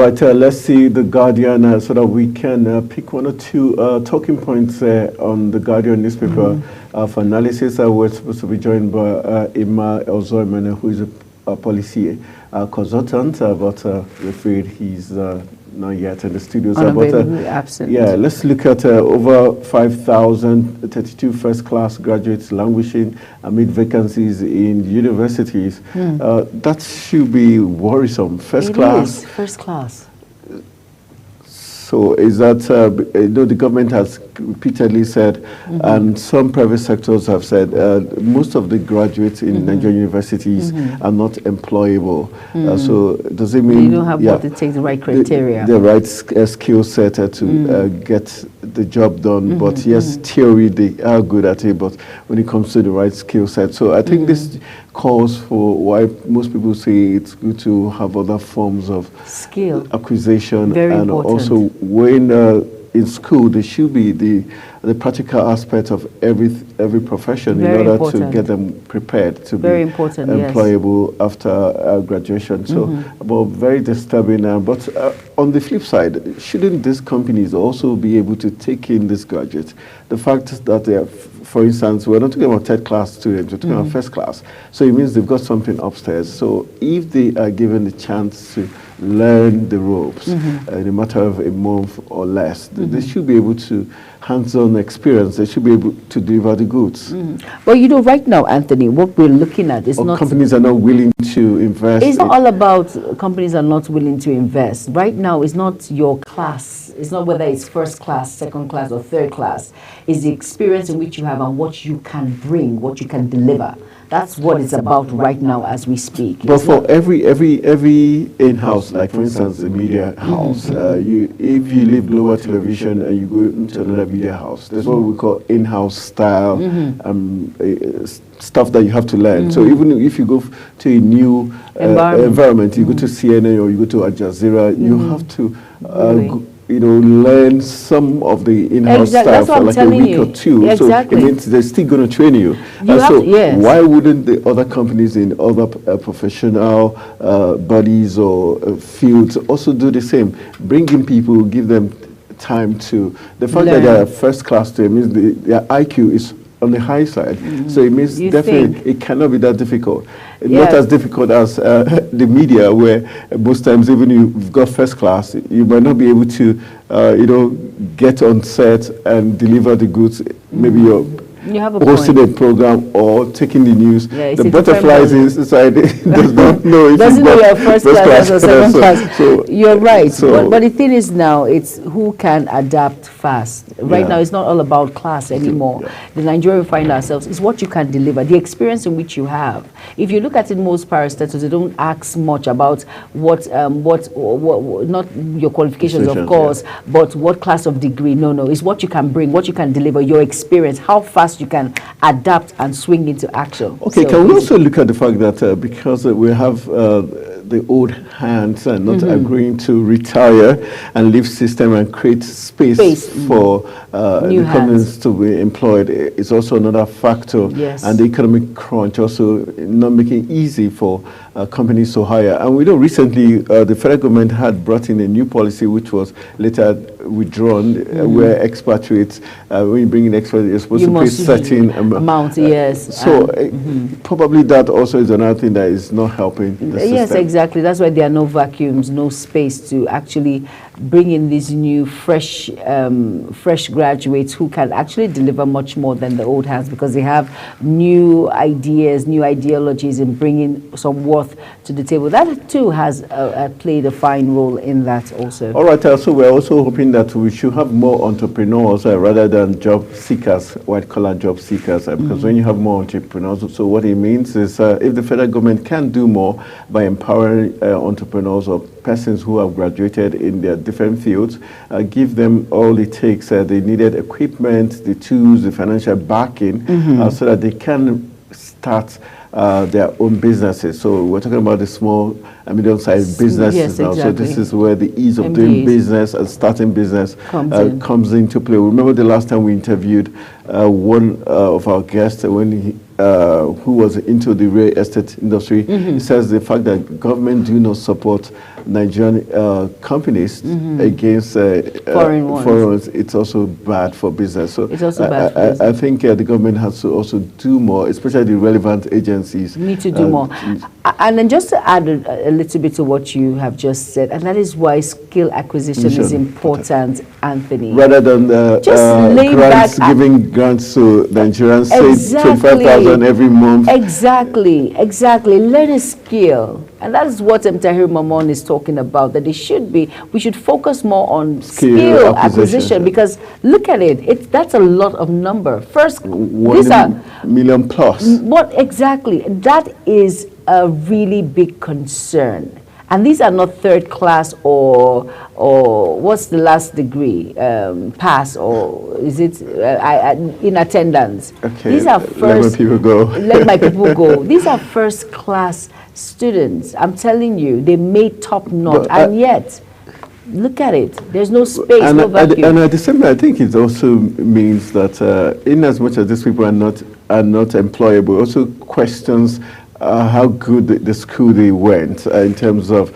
right, let's see the Guardian so that we can pick one or two talking points on the Guardian newspaper for analysis. We're supposed to be joined by Emma Ozoimene, who is a policy consultant, but we're afraid he's not yet in the studios. Absent. Yeah, let's look at over 5,032 first-class graduates languishing amid vacancies in universities. That should be worrisome. First class. So is that, the government has repeatedly said, and some private sectors have said, most of the graduates in Nigerian universities are not employable. So does it mean... You don't have what it takes, the right criteria. The right skill set to get the job done. But yes, theory, they are good at it, but when it comes to the right skill set. So I think this calls for why most people say it's good to have other forms of skill acquisition. Very and important. Also when in school there should be the practical aspect of every profession Very in order important. to get them prepared to Very be important, employable after graduation. So, but very disturbing. But on the flip side, shouldn't these companies also be able to take in these graduates? The fact that they are, for instance, we're not talking about third class students, we're talking about first class. So it means they've got something upstairs. So if they are given the chance to learn the ropes in a matter of a month or less, they should be able to hands-on experience. They should be able to deliver the goods. Well, right now, Anthony, what we're looking at is not... Companies are not willing to invest. It's not all about companies are not willing to invest. Right now, it's not your class. It's not whether it's first class, second class, or third class. It's the experience in which you have and what you can bring, what you can deliver. That's what it's about right now as we speak. But for every in-house, like for instance the media house, if you leave Global Television and you go into another media house, there's what we call in-house style stuff that you have to learn. So even if you go to a new environment, you go to CNN or you go to Al Jazeera, you have to learn some of the in-house style for like a week or two. Exactly. So it means they're still going to train you. Why wouldn't the other companies in other professional bodies or fields also do the same? Bring in people, give them time to... The fact that they're first class to means their IQ is on the high side. So it means definitely it cannot be that difficult. Not as difficult as the media, where most times even you've got first class, you might not be able to, get on set and deliver the goods. Maybe you have a hosting a program or taking the news. The butterflies inside does not know if doesn't know you're first class or second class. So, you're right. But the thing is now, it's who can adapt fast. Right now, it's not all about class anymore. The Nigeria we find ourselves is what you can deliver, the experience in which you have. If you look at it, most parastatals, they don't ask much about what not your qualifications, of course, but what class of degree. No, it's what you can bring, what you can deliver, your experience, how fast you can adapt and swing into action. Okay, so can we also look at the fact that because we have the old hands and not agreeing to retire and leave system and create space for the companies to be employed, is also another factor. And the economic crunch also not making it easy for companies to hire. And we know recently the federal government had brought in a new policy which was later withdrawn, where expatriates, when you bring in expatriates, you're supposed to pay certain amount. So probably that also is another thing that is not helping the system. Yes, exactly. That's why there are no vacuums, no space to actually bring in these new fresh graduates who can actually deliver much more than the old hands, because they have new ideas, new ideologies in bringing some worth to the table. That too has played a fine role in that also. All right, so we're also hoping that we should have more entrepreneurs rather than job seekers, white-collar job seekers, because when you have more entrepreneurs, so what it means is if the federal government can do more by empowering entrepreneurs or persons who have graduated in their different fields, give them all it takes, the needed equipment, the tools, the financial backing, so that they can start their own businesses. So we're talking about the small and medium-sized businesses now. So this is where the ease of doing business and starting business comes into play. Remember the last time we interviewed one of our guests when he, who was into the real estate industry. He says the fact that government do not support Nigerian companies against foreign ones, it's also bad for business. So it's also bad for business. I think the government has to also do more, especially the relevant agencies. Need to do more. And then just to add a little bit to what you have just said, and that is why skill acquisition is important, Anthony. Rather than giving grants to Nigerians, say 25,000 every month. Exactly. Learn a skill. And that is what Tahir Mamman is talking about, that we should focus more on skill acquisition, because look at it, that's a lot of number. First, these are million plus. What exactly? That is a really big concern. And these are not third class or what's the last degree, pass, or is it in attendance? Okay, these are first, let my people go. Let my people go. These are first class students. I'm telling you, they made top notch, and yet, look at it. There's no space, no vacuum. And at the same time, I think it also means that in as much as these people are not employable, also questions how good the school they went in terms of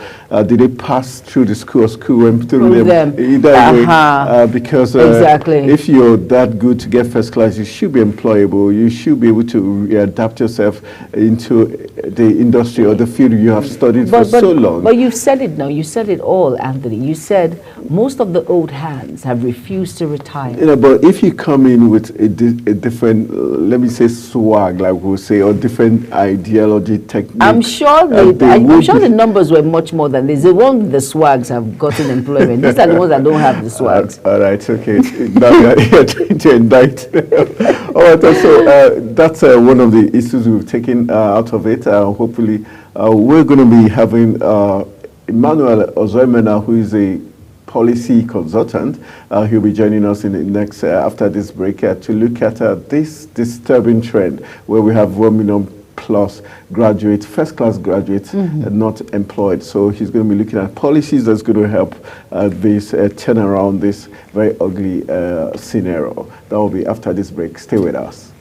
did they pass through the school or school went through them? Either way, because if you're that good to get first class, you should be employable. You should be able to adapt yourself into the industry or the field you have studied for so long. But you've said it now. You said it all, Anthony. You said most of the old hands have refused to retire. You know, but if you come in with a different, let me say, swag, like we'll say, or different ideology, technique, I'm sure the numbers were much more than this. The ones with the swags have gotten employment. These are the ones that don't have the swags. All right, okay. Now you're trying to indict. All right, so that's one of the issues we've taken out of it. Hopefully, we're going to be having Emmanuel Ozoemena, who is a policy consultant. He'll be joining us in the next, after this break, to look at this disturbing trend where we have 1 million plus graduates, first-class graduates, not employed. So he's going to be looking at policies that's going to help this turn around this very ugly scenario. That will be after this break. Stay with us.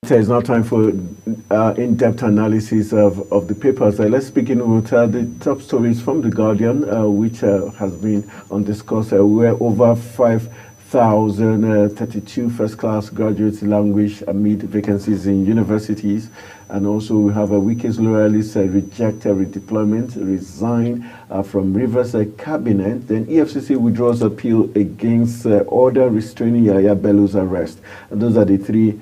It's now time for in-depth analysis of the papers. Let's begin with the top stories from The Guardian, which has been on discourse, where over 5,032 first-class graduates languish amid vacancies in universities. And also we have a Wiki's loyalists reject redeployment, resign from Rivers cabinet. Then EFCC withdraws appeal against order restraining Yaya Bello's arrest. And those are the three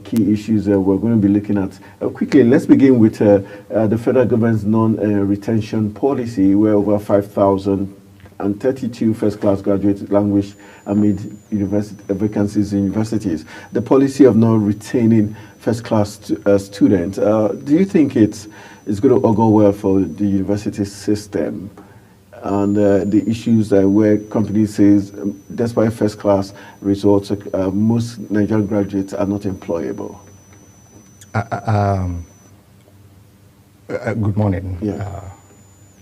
key issues we're going to be looking at. Quickly, let's begin with the federal government's non-retention policy, where over 5,032 first-class graduates languish amid vacancies in universities. The policy of not retaining first-class students, do you think it's going to augur well for the university system? And the issues where companies says, despite first-class results, most Nigerian graduates are not employable. Good morning,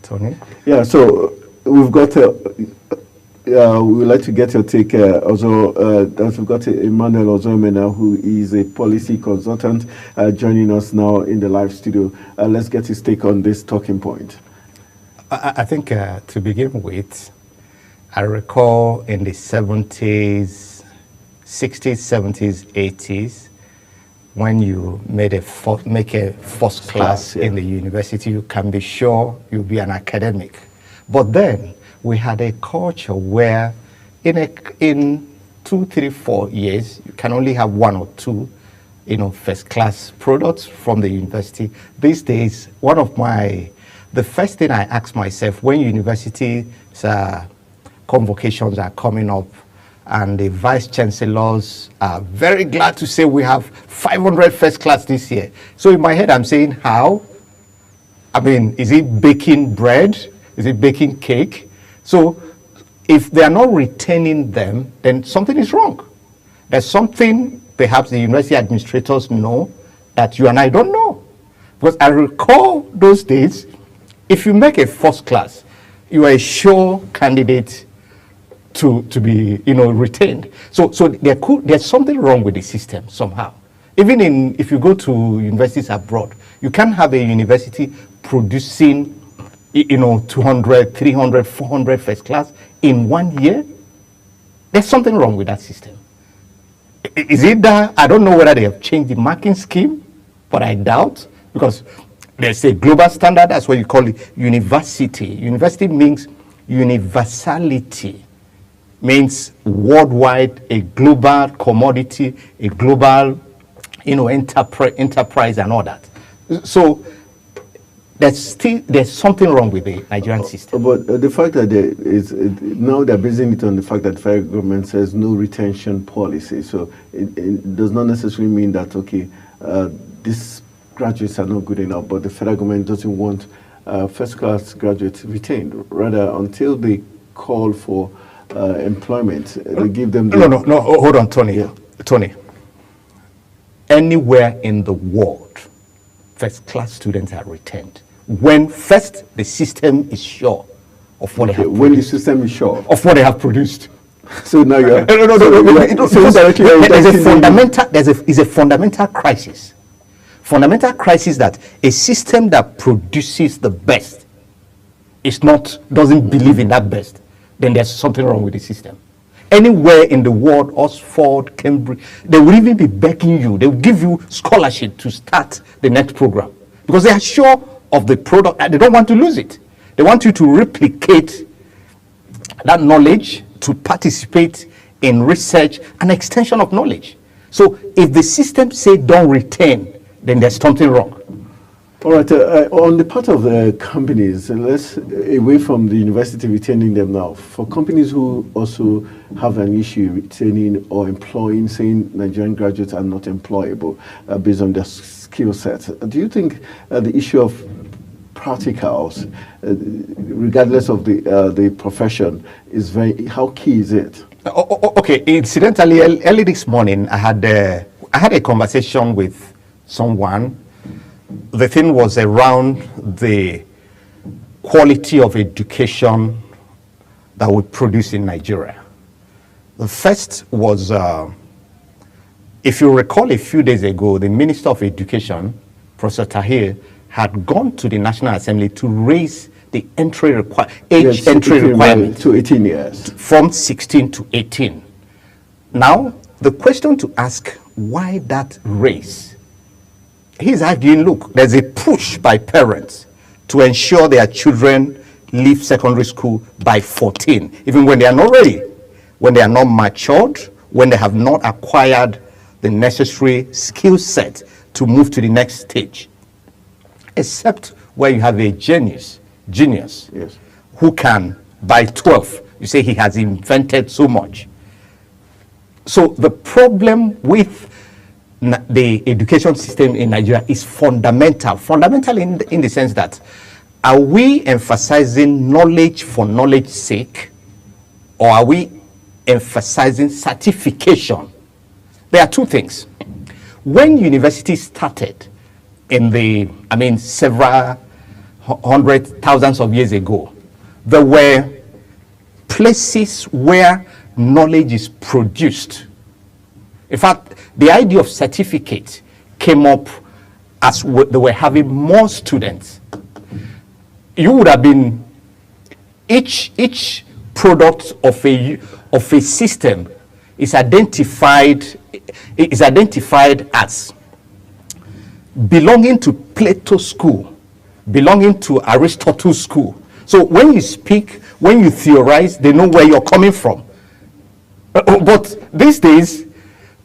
Tony. Yeah, so we've got, we would like to get your take also, we've got Emmanuel Ozomena, who is a policy consultant, joining us now in the live studio. Let's get his take on this talking point. I think to begin with, I recall in the 70s, 60s, 70s, 80s, when you make a first class in the university, you can be sure you'll be an academic. But then we had a culture where in 2, 3, 4 years, you can only have 1 or 2, first class products from the university. These days, the first thing I ask myself when universities convocations are coming up and the vice chancellors are very glad to say we have 500 first class this year. So in my head, I'm saying, how? I mean, is it baking bread? Is it baking cake? So if they are not retaining them, then something is wrong. There's something perhaps the university administrators know that you and I don't know. Because I recall those days, if you make a first class, you are a sure candidate to be retained. So there's something wrong with the system somehow. Even if you go to universities abroad, you can't have a university producing 200, 300, 400 first class in 1 year. There's something wrong with that system. Is it that, I don't know whether they have changed the marking scheme, but I doubt, because there's a global standard. That's what you call it university. University means universality, means worldwide, a global commodity, a global enterprise and all that. So there's something wrong with the Nigerian system. But the fact that now they're basing it on the fact that the federal government says no retention policy. So it does not necessarily mean that, these graduates are not good enough, but the federal government doesn't want first-class graduates retained. Rather, until they call for employment, they give them... No, hold on, Tony. Yeah. Tony, anywhere in the world, first-class students are retained. When first the system is sure of what they have produced. When the system is sure of what they have produced. So now you're... There's a fundamental crisis. Fundamental crisis that a system that produces the best doesn't believe in that best, then there's something wrong with the system. Anywhere in the world, Oxford, Cambridge, they will even be begging you, they will give you scholarship to start the next program because they are sure of the product and they don't want to lose it. They want you to replicate that knowledge, to participate in research and extension of knowledge. So if the system say don't retain, then there's something wrong. All right, on the part of the companies, let's away from the university retaining them now. For companies who also have an issue retaining or employing, saying Nigerian graduates are not employable based on their skill set, do you think the issue of practicals, regardless of the profession, is how key is it? Okay, incidentally, early this morning, I had a conversation with someone. The thing was around the quality of education that we produce in Nigeria. The first was if you recall a few days ago, the Minister of Education, Professor Tahir, had gone to the National Assembly to raise the entry requirement to 18 years. From 16 to 18. Now, the question to ask, why that raise? He's arguing, look, there's a push by parents to ensure their children leave secondary school by 14, even when they are not ready, when they are not matured, when they have not acquired the necessary skill set to move to the next stage. Except where you have a genius, Yes. who can, by 12, you say he has invented so much. So the problem with the education system in Nigeria is fundamental in the sense that, are we emphasizing knowledge for knowledge's sake, or are we emphasizing certification? There are two things. When universities started in several hundred thousands of years ago, there were places where knowledge is produced. In fact, the idea of certificate came up as they were having more students. You would have been, each product of a system is identified as belonging to Plato's school, belonging to Aristotle's school. So when you speak, when you theorize, they know where you're coming from. But these days,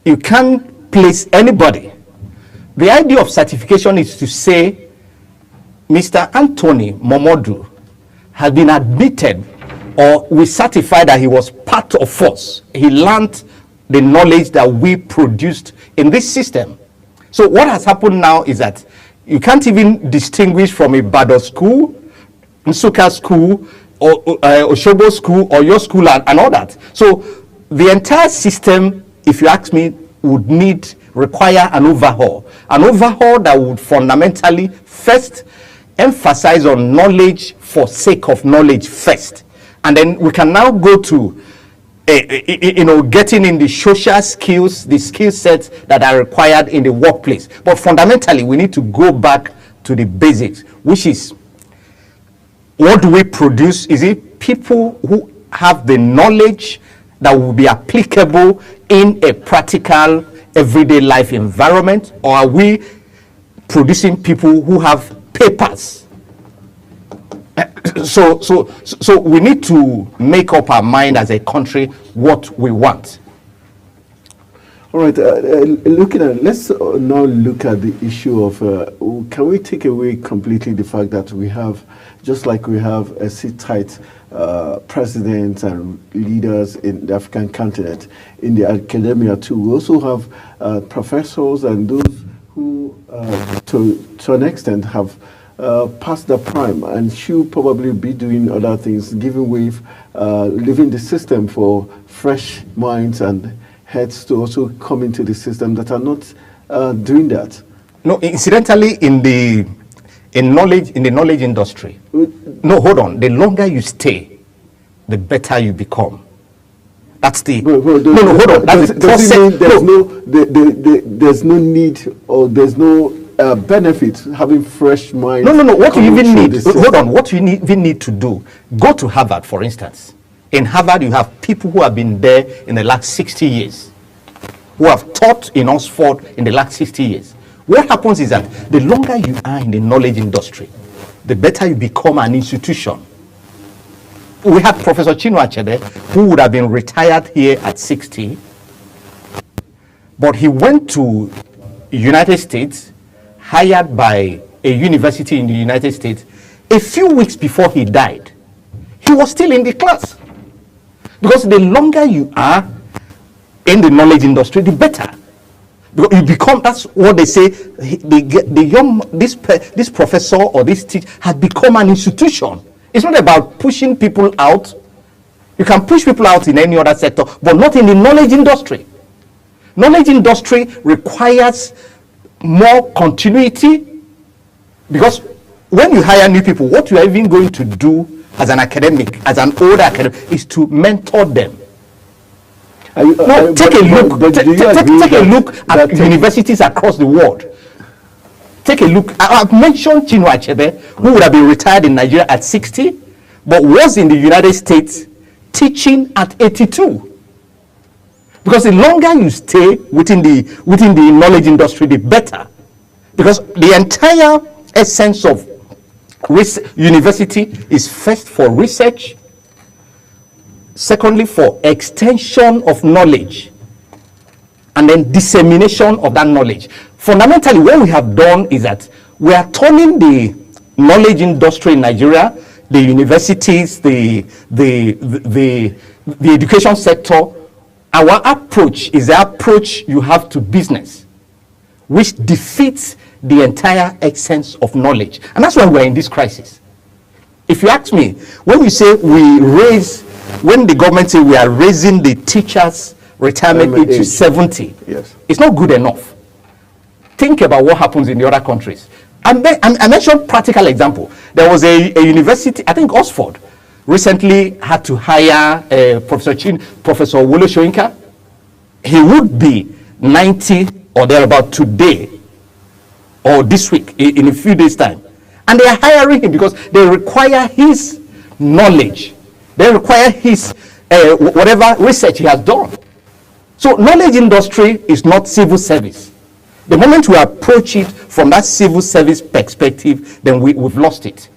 you can't place anybody. The idea of certification is to say, Mr. Anthony Momodu has been admitted, or we certify that he was part of us. He learned the knowledge that we produced in this system. So what has happened now is that you can't even distinguish from a Bado school, Nsukka school, or Oshobo school, or your school, and all that. So the entire system, if you ask me, would require an overhaul that would fundamentally first emphasize on knowledge for sake of knowledge first, and then we can now go to getting in the social skills, the skill sets that are required in the workplace. But fundamentally, we need to go back to the basics, which is, what do we produce? Is it people who have the knowledge that will be applicable in a practical everyday life environment, or are we producing people who have papers? So we need to make up our mind as a country what we want. All right, let's now look at the issue of, can we take away completely the fact that we have, just like we have a sit-tight presidents and leaders in the African continent, in the academia too, we also have professors and those who, to an extent, have past the prime and should probably be doing other things, leaving the system for fresh minds and heads to also come into the system that are not doing that. No, incidentally, in the knowledge industry, no, hold on. The longer you stay, the better you become. That's the hold on. That's the process. There's no need, or there's no benefit having fresh minds. No. What you even need, hold on. What you even need to do, go to Harvard, for instance. In Harvard, you have people who have been there in the last 60 years, who have taught in Oxford in the last 60 years. What happens is that the longer you are in the knowledge industry, the better you become an institution. We had Professor Chinua Achebe, who would have been retired here at 60, but he went to United States, hired by a university in the United States. A few weeks before he died, he was still in the class. Because the longer you are in the knowledge industry, the better. Because you become, that's what they say, this professor or this teacher has become an institution. It's not about pushing people out. You can push people out in any other sector, but not in the knowledge industry. Knowledge industry requires more continuity, because when you hire new people, what you are even going to do as an academic, as an older academic, is to mentor them. Take a look at universities across the world. Take a look. I've mentioned Chinua Achebe, who would have been retired in Nigeria at 60, but was in the United States teaching at 82. Because the longer you stay within the knowledge industry, the better. Because the entire essence of university is first for research, secondly for extension of knowledge, and then dissemination of that knowledge. Fundamentally, what we have done is that we are turning the knowledge industry in Nigeria, the universities, the education sector. Our approach is the approach you have to business, which defeats the entire essence of knowledge. And that's why we're in this crisis. If you ask me, when we say when the government say we are raising the teachers' retirement age to 70, yes, it's not good enough. Think about what happens in the other countries. I mentioned practical example. There was a university, I think Oxford, recently had to hire Professor Wole Soyinka. He would be 90 or thereabout today, or this week, in a few days' time. And they are hiring him because they require his knowledge. They require his, whatever research he has done. So knowledge industry is not civil service. The moment we approach it from that civil service perspective, then we've lost it.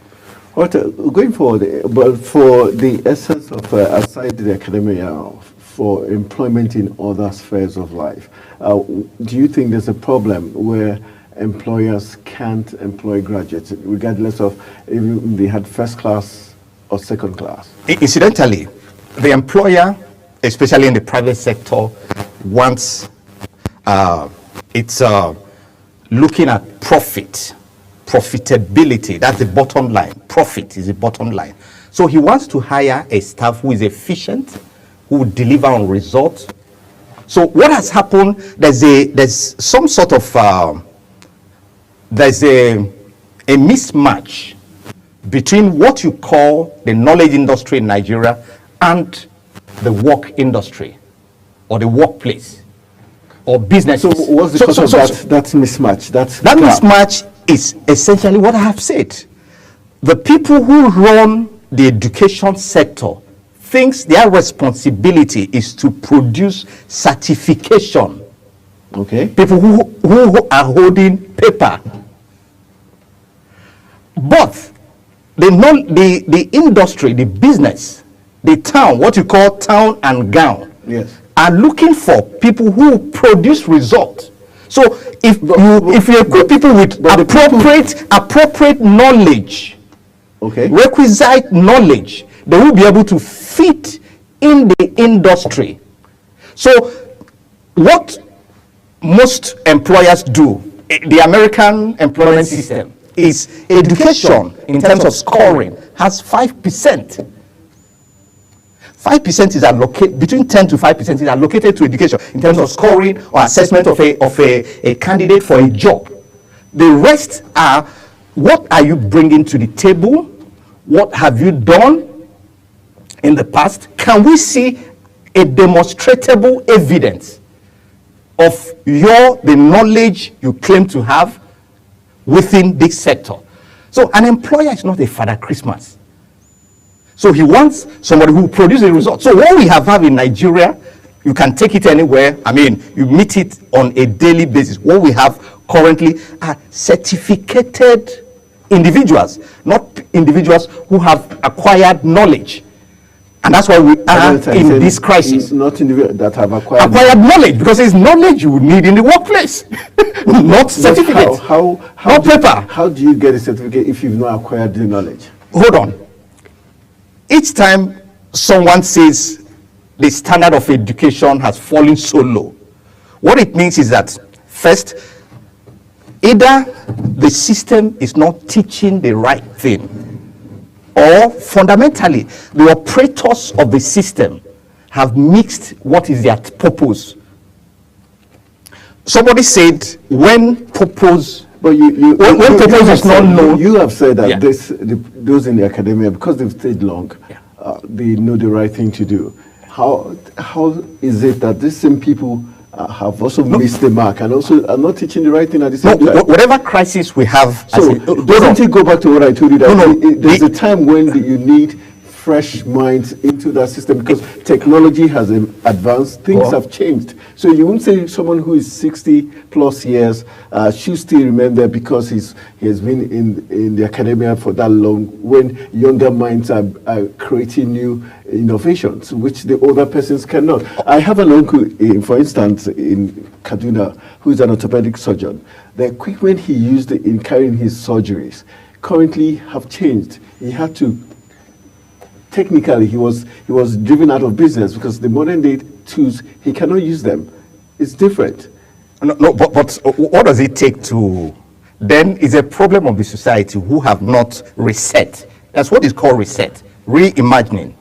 Going forward, but for the essence of outside the academia, for employment in other spheres of life, do you think there's a problem where employers can't employ graduates, regardless of if they had first class or second class? Incidentally, the employer, especially in the private sector, wants it's looking at profitability. That's the bottom line. Profit is the bottom line. So he wants to hire a staff who is efficient, who will deliver on results. So what has happened? There's some sort of there's a mismatch between what you call the knowledge industry in Nigeria and the work industry or the workplace or business. So what's the cause of that mismatch? That mismatch is essentially what I have said. The people who run the education sector thinks their responsibility is to produce certification. Okay. People who are holding paper. But the industry, the business, the town, what you call town and gown, yes, are looking for people who produce results. So if you equip people with appropriate knowledge, okay, requisite knowledge, they will be able to fit in the industry. So what most employers do, the American employment system, is education in terms of scoring has 5%. 5% is allocated, between 10 to 5% is allocated to education in terms of scoring or assessment of a candidate for a job. The rest are, what are you bringing to the table? What have you done in the past? Can we see a demonstrable evidence of the knowledge you claim to have within this sector? So an employer is not a Father Christmas. So he wants somebody who produces a result. So what we have in Nigeria, you can take it anywhere. I mean, you meet it on a daily basis. What we have currently are certificated individuals, not individuals who have acquired knowledge. And that's why we are in this crisis. Not individuals that have acquired knowledge, because it's knowledge you would need in the workplace, not certificate, not paper. How do you get a certificate if you've not acquired the knowledge? Hold on. Each time someone says the standard of education has fallen so low, what it means is that, first, either the system is not teaching the right thing, or fundamentally, the operators of the system have mixed what is their purpose. Somebody said when purpose, but when purpose is not known. You have said that those in the academia, because they've stayed long, they know the right thing to do. how is it that these same people have also missed the mark and also are not teaching the right thing at the same time? Whatever crisis we have. So doesn't it go back to what I told you that there's a time when you need fresh minds into that system because technology has advanced, things have changed. So you won't say someone who is 60 plus years should still remain there because he has been in the academia for that long when younger minds are creating new innovations, which the older persons cannot. I have an uncle, for instance, in Kaduna, who is an orthopedic surgeon. The equipment he used in carrying his surgeries currently have changed. He had to technically he was driven out of business because the modern day tools he cannot use them. It's different. But what does it take to then is a problem of the society who have not reset. That's what is called reset, reimagining.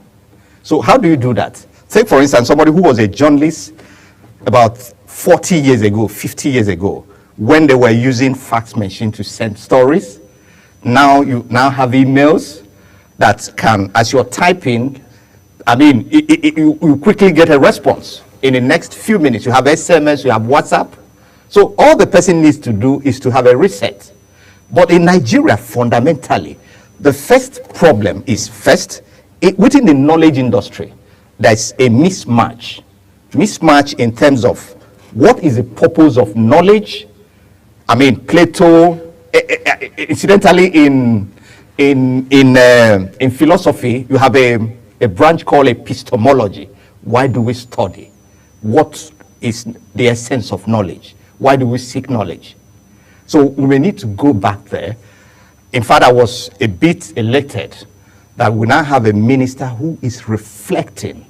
So how do you do that? Take for instance somebody who was a journalist about 40 years ago, 50 years ago, when they were using fax machine to send stories. Now you have emails that can, as you're typing, I mean, you quickly get a response. In the next few minutes, you have SMS, you have WhatsApp. So all the person needs to do is to have a reset. But in Nigeria, fundamentally, the first problem is within the knowledge industry, there's a mismatch. Mismatch in terms of what is the purpose of knowledge. I mean, Plato, incidentally, in philosophy, you have a branch called epistemology. Why do we study? What is the essence of knowledge? Why do we seek knowledge? So we may need to go back there. In fact, I was a bit elated that we now have a minister who is reflecting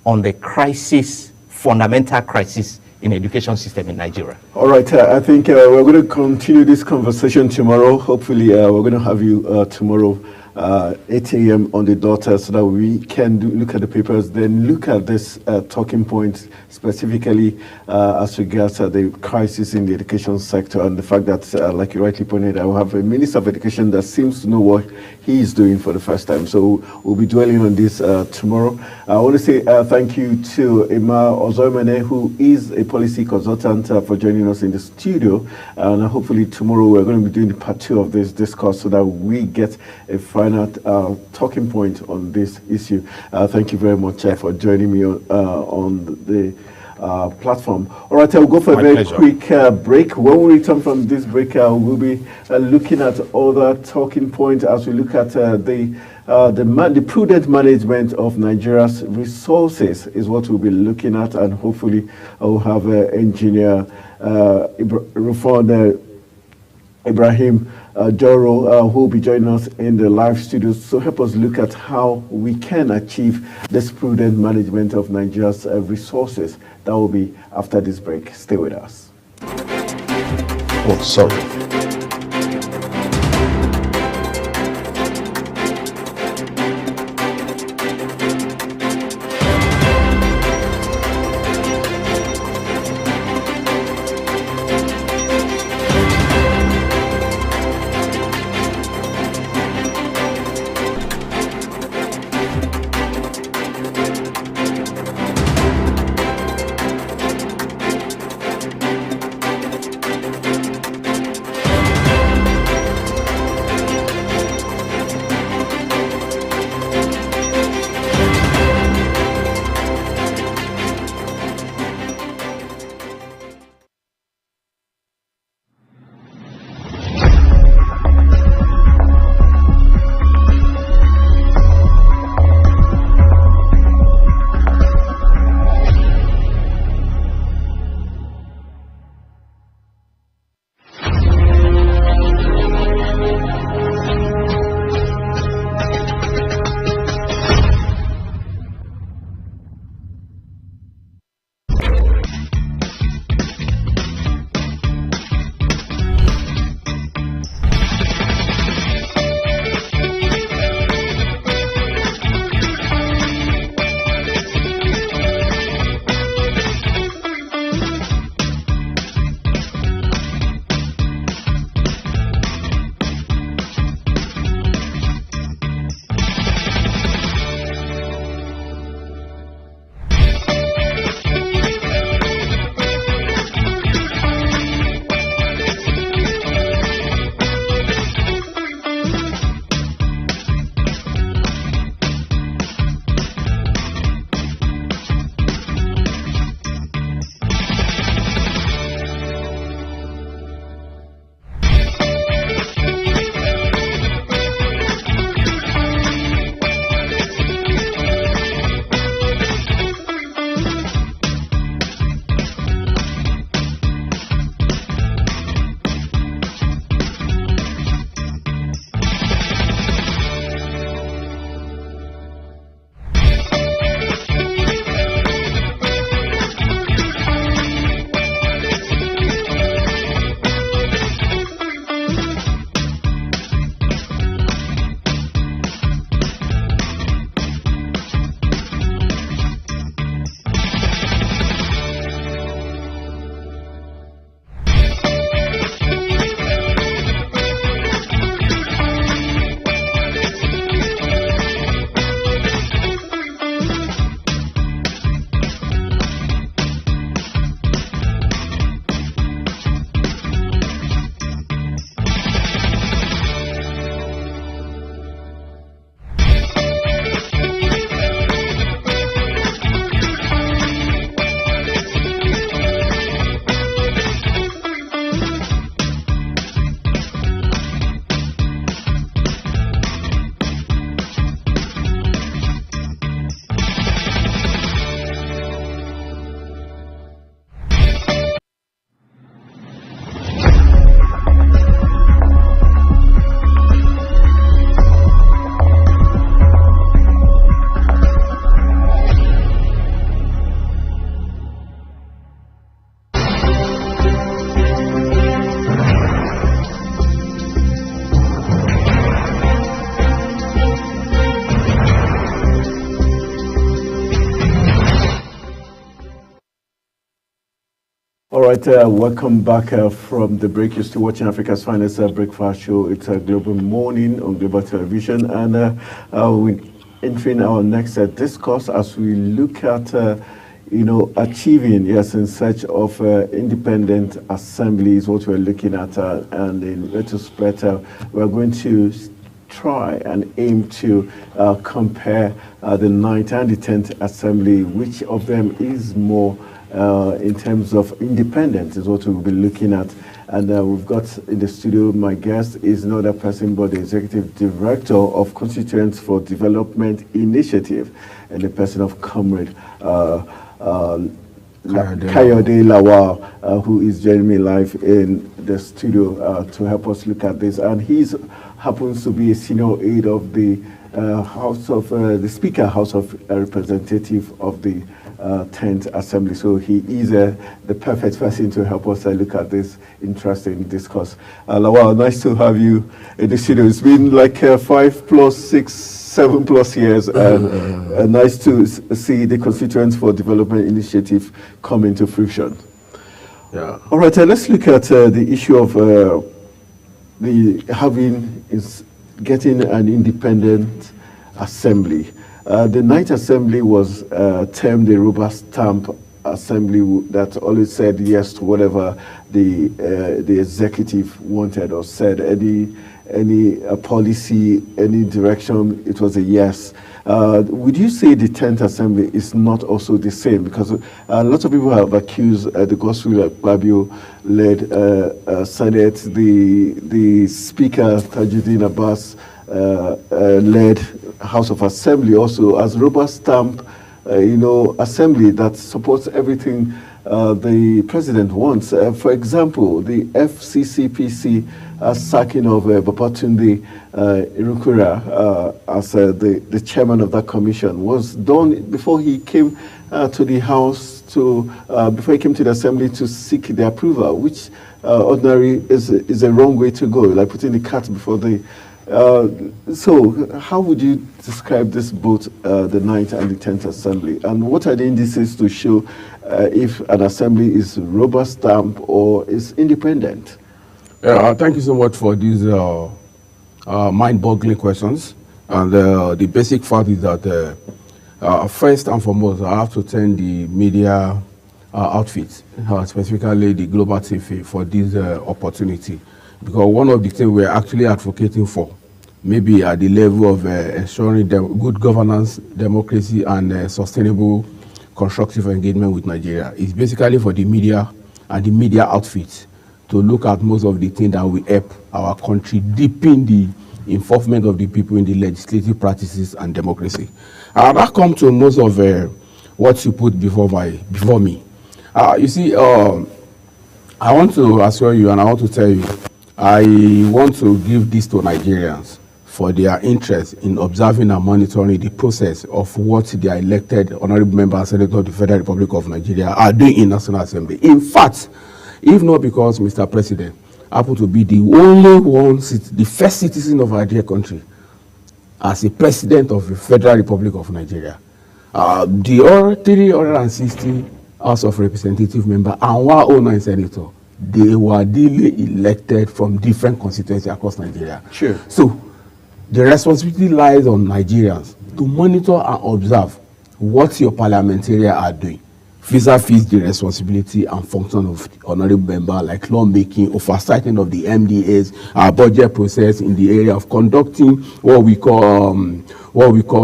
on the crisis, fundamental crisis in education system in Nigeria. All right, I think we're going to continue this conversation tomorrow. Hopefully, we're going to have you tomorrow, 8 a.m. on the dot, so that we can look at the papers, then look at this talking points specifically as regards the crisis in the education sector and the fact that, like you rightly pointed, I will have a Minister of Education that seems to know what he is doing for the first time. So we'll be dwelling on this tomorrow. I want to say thank you to Emma Ozoimene, who is a policy consultant, for joining us in the studio. And hopefully tomorrow we're going to be doing part 2 of this discourse so that we get a final talking point on this issue. Thank you very much for joining me on the platform. All right, I'll go for a very quick break. When we return from this break, we'll be looking at other talking points as we look at the prudent management of Nigeria's resources is what we'll be looking at, and hopefully I'll have engineer Rufon Ibrahim Joro, who will be joining us in the live studio. So help us look at how we can achieve this prudent management of Nigeria's resources. That will be after this break. Stay with us. Oh, sorry. All right, welcome back from the break. You're still watching Africa's Finest Breakfast Show. It's a global morning on Global Television, and we're entering our next discourse as we look at, achieving, yes, in search of independent assembly is what we're looking at, and in retrospect, we're going to try and aim to compare the 9th and the 10th Assembly, which of them is more in terms of independence is what we'll be looking at. And we've got in the studio, my guest is no other person but the Executive Director of Constituents for Development Initiative, and the person of Comrade Kayode Lawal, who is joining me live in the studio to help us look at this. And he happens to be a senior aide of the the Speaker, House of Representative of the 10th Assembly. So he is the perfect person to help us look at this interesting discourse. Lawal, nice to have you in the studio. It's been like 5 plus 6, 7 plus years. Nice to see the Constituents for Development Initiative come into fruition. Yeah. All right, let's look at the issue of getting an independent assembly. The 9th Assembly was termed a rubber stamp assembly that always said yes to whatever the executive wanted or said. Any policy, any direction, it was a yes. Would you say the 10th Assembly is not also the same? Because lots of people have accused the Godswill Akpabio-led Senate, the Speaker Tajuddin Abbas led House of Assembly also as rubber stamp, assembly that supports everything the president wants. For example, the FCCPC sacking of Babatunde Irukura as the chairman of that commission was done before he came to the House before he came to the Assembly to seek the approval, which ordinarily is a wrong way to go, like putting the cat before the so how would you describe this, both the 9th and the 10th Assembly? And what are the indices to show if an assembly is rubber stamp or is independent? Thank you so much for these mind-boggling questions. And the basic fact is that first and foremost, I have to thank the media outfits, specifically the Global TV, for this opportunity. Because one of the things we're actually advocating for, maybe at the level of ensuring good governance, democracy, and sustainable constructive engagement with Nigeria, is basically for the media and the media outfits to look at most of the things that will help our country deepen the involvement of the people in the legislative practices and democracy. That comes to most of what you put before me. You see, I want to assure you and I want to tell you, I want to give this to Nigerians for their interest in observing and monitoring the process of what their elected honorable members and senators of the Federal Republic of Nigeria are doing in National Assembly. In fact, if not because Mr. President happened to be the only one, the first citizen of our dear country as a president of the Federal Republic of Nigeria, the 360 House of Representative member and 109 senator, they were duly elected from different constituencies across Nigeria. Sure. So the responsibility lies on Nigerians to monitor and observe what your parliamentarians are doing, vis-a-vis the responsibility and function of the honorable member, like lawmaking, oversighting of the MDAs, our budget process in the area of conducting what we call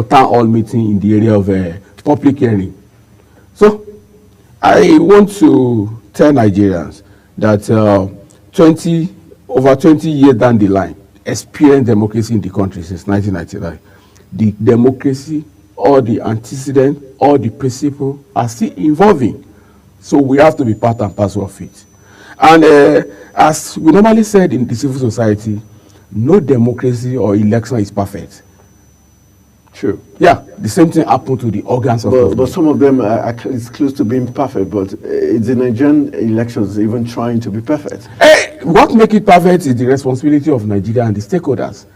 town hall meeting in the area of public hearing. So I want to tell Nigerians that over 20 years down the line, experienced democracy in the country since 1999. The democracy, all the antecedent, all the principle are still evolving. So we have to be part and parcel of it. And as we normally said in the civil society, no democracy or election is perfect. True. Yeah, the same thing happened to the organs of government. But some of them it's close to being perfect, but it's the Nigerian elections even trying to be perfect. What makes it perfect is the responsibility of Nigeria and the stakeholders.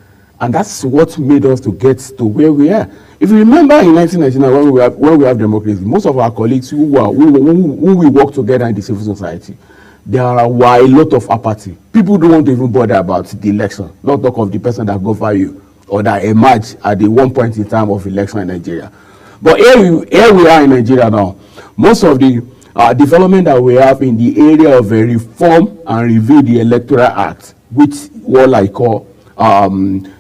And that's what made us to get to where we are. If you remember in 1999, when we have democracy, most of our colleagues who we work together in the civil society, there were a lot of apathy. People don't want to even bother about the election, not talk of the person that govern you or that emerged at the one point in time of election in Nigeria. But here we are in Nigeria now. Most of the development that we have in the area of reform and review the Electoral Act, which what I call a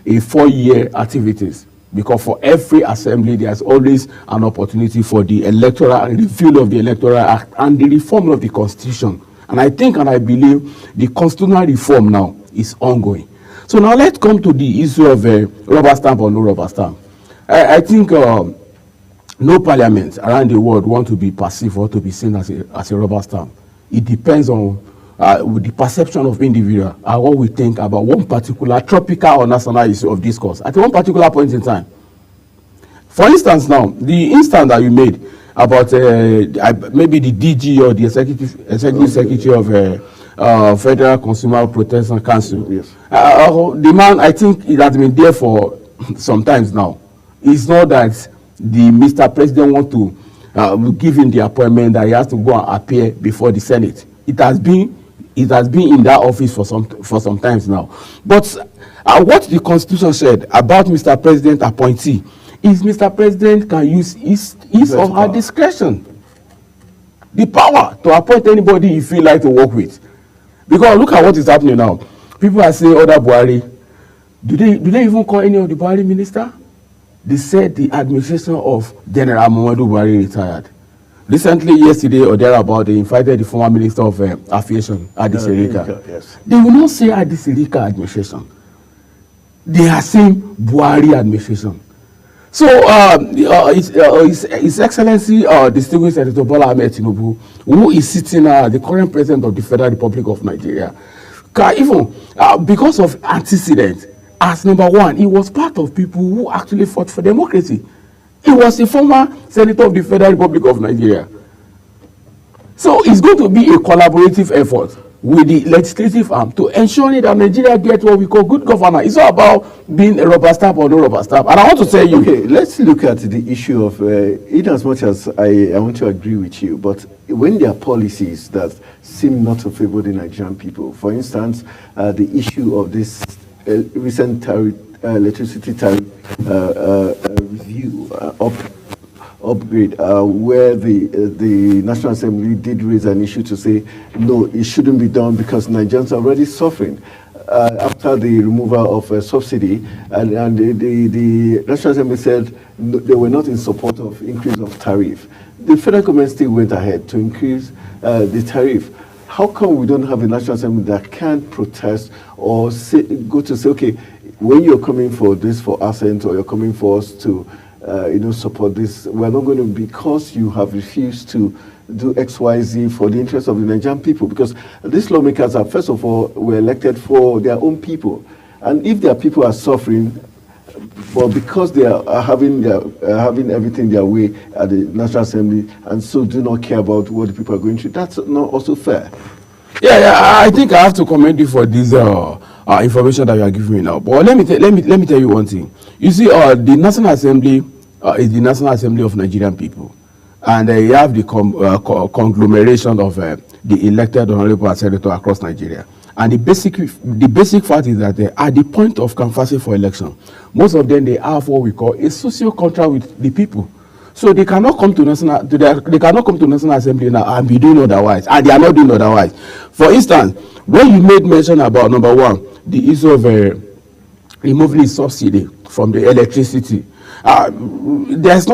4-year activities, because for every assembly there's always an opportunity for the electoral review of the Electoral Act and the reform of the Constitution. And I think and I believe the constitutional reform now is ongoing. So now let's come to the issue of rubber stamp or no rubber stamp. I think no parliament around the world want to be perceived or to be seen as a rubber stamp. It depends on the perception of individual and what we think about one particular tropical or national issue of discourse at one particular point in time. For instance, now the instance that you made about maybe the DG or the executive secretary of Federal Consumer Protection Council. Yes. The man, I think it has been there for some times now. It's not that the Mr. President want to give him the appointment that he has to go and appear before the Senate. It has been in that office for some times now. But what the Constitution said about Mr. President appointee is Mr. President can use his or her discretion, the power to appoint anybody he feel like to work with. Because look at what is happening now. People are saying other Buhari. Do they even call any of the Buhari minister? They said the administration of General Muhammadu Buhari retired. Recently, yesterday or thereabout, they invited the former Minister of Aviation, Adi Sirika. Yes. They will not say Adi Sirika administration. They are saying Buhari administration. So, His Excellency, Distinguished Senator Bola Ahmed Tinubu, who is sitting the current President of the Federal Republic of Nigeria, even because of antecedent, as number one, he was part of people who actually fought for democracy. He was a former Senator of the Federal Republic of Nigeria. So it's going to be a collaborative effort with the legislative arm to ensure that Nigeria gets what we call good governance. It's not about being a rubber stamp or no rubber stamp. And I want to tell you. Okay, let's look at the issue of, in as much as I want to agree with you, but when there are policies that seem not to favor the Nigerian people, for instance, the issue of this recent electricity tariff review upgrade, where the National Assembly did raise an issue to say no, it shouldn't be done because Nigerians are already suffering after the removal of a subsidy, and the National Assembly said no, they were not in support of increase of tariff. The federal government still went ahead to increase the tariff. How come we don't have a National Assembly that can protest or go to say, okay, when you're coming for this for assent or you're coming for us to support this, we're not going to, because you have refused to do XYZ for the interest of the Nigerian people, because these lawmakers are, first of all, were elected for their own people. And if their people are suffering, because they are having everything their way at the National Assembly, and so do not care about what the people are going through, that's not also fair. Yeah, I think I have to commend you for this information that you are giving me now. But let me tell you one thing. You see, the National Assembly is the National Assembly of Nigerian people, and you have the conglomeration of the elected honorable senator across Nigeria. And the basic fact is that at the point of canvassing for election, most of them, they have what we call a social contract with the people. So they cannot come to National Assembly now and be doing otherwise, and they are not doing otherwise. For instance, when you made mention about number one, the issue of removing the subsidy from the electricity, there's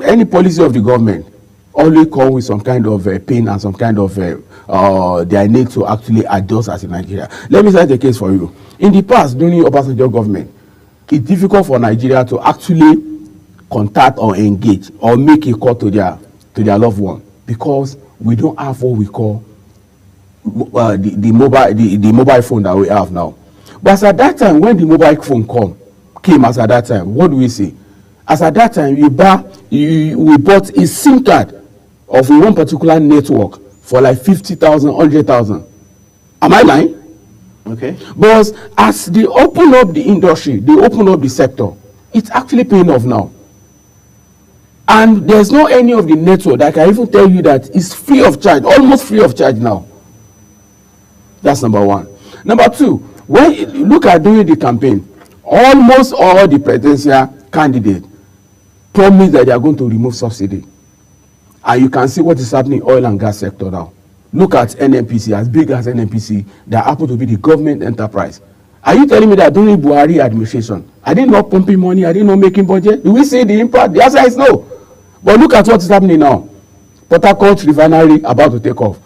any policy of the government only come with some kind of pain and some kind of their need to actually adjust as in Nigeria. Let me cite a case for you. In the past, during Obasanjo government, it's difficult for Nigeria to actually contact or engage or make a call to their loved one, because we don't have what we call the mobile phone that we have now. But as at that time, when the mobile phone came as at that time, what do we see? As at that time, we bought a SIM card of one particular network for like 50,000, 100,000. Am I lying? Okay. But as they open up the industry, they open up the sector, it's actually paying off now. And there's no any of the network that can even tell you that it's free of charge, almost free of charge now. That's number one. Number two, when you look at during the campaign, almost all the presidential candidates promise that they are going to remove subsidy. And you can see what is happening in oil and gas sector now. Look at NNPC, as big as NNPC, that happen to be the government enterprise. Are you telling me that during Buhari administration, are they not pumping money? Are they not making budget? Do we see the impact? The answer is no. But look at what is happening now. Port Harcourt refinery about to take off.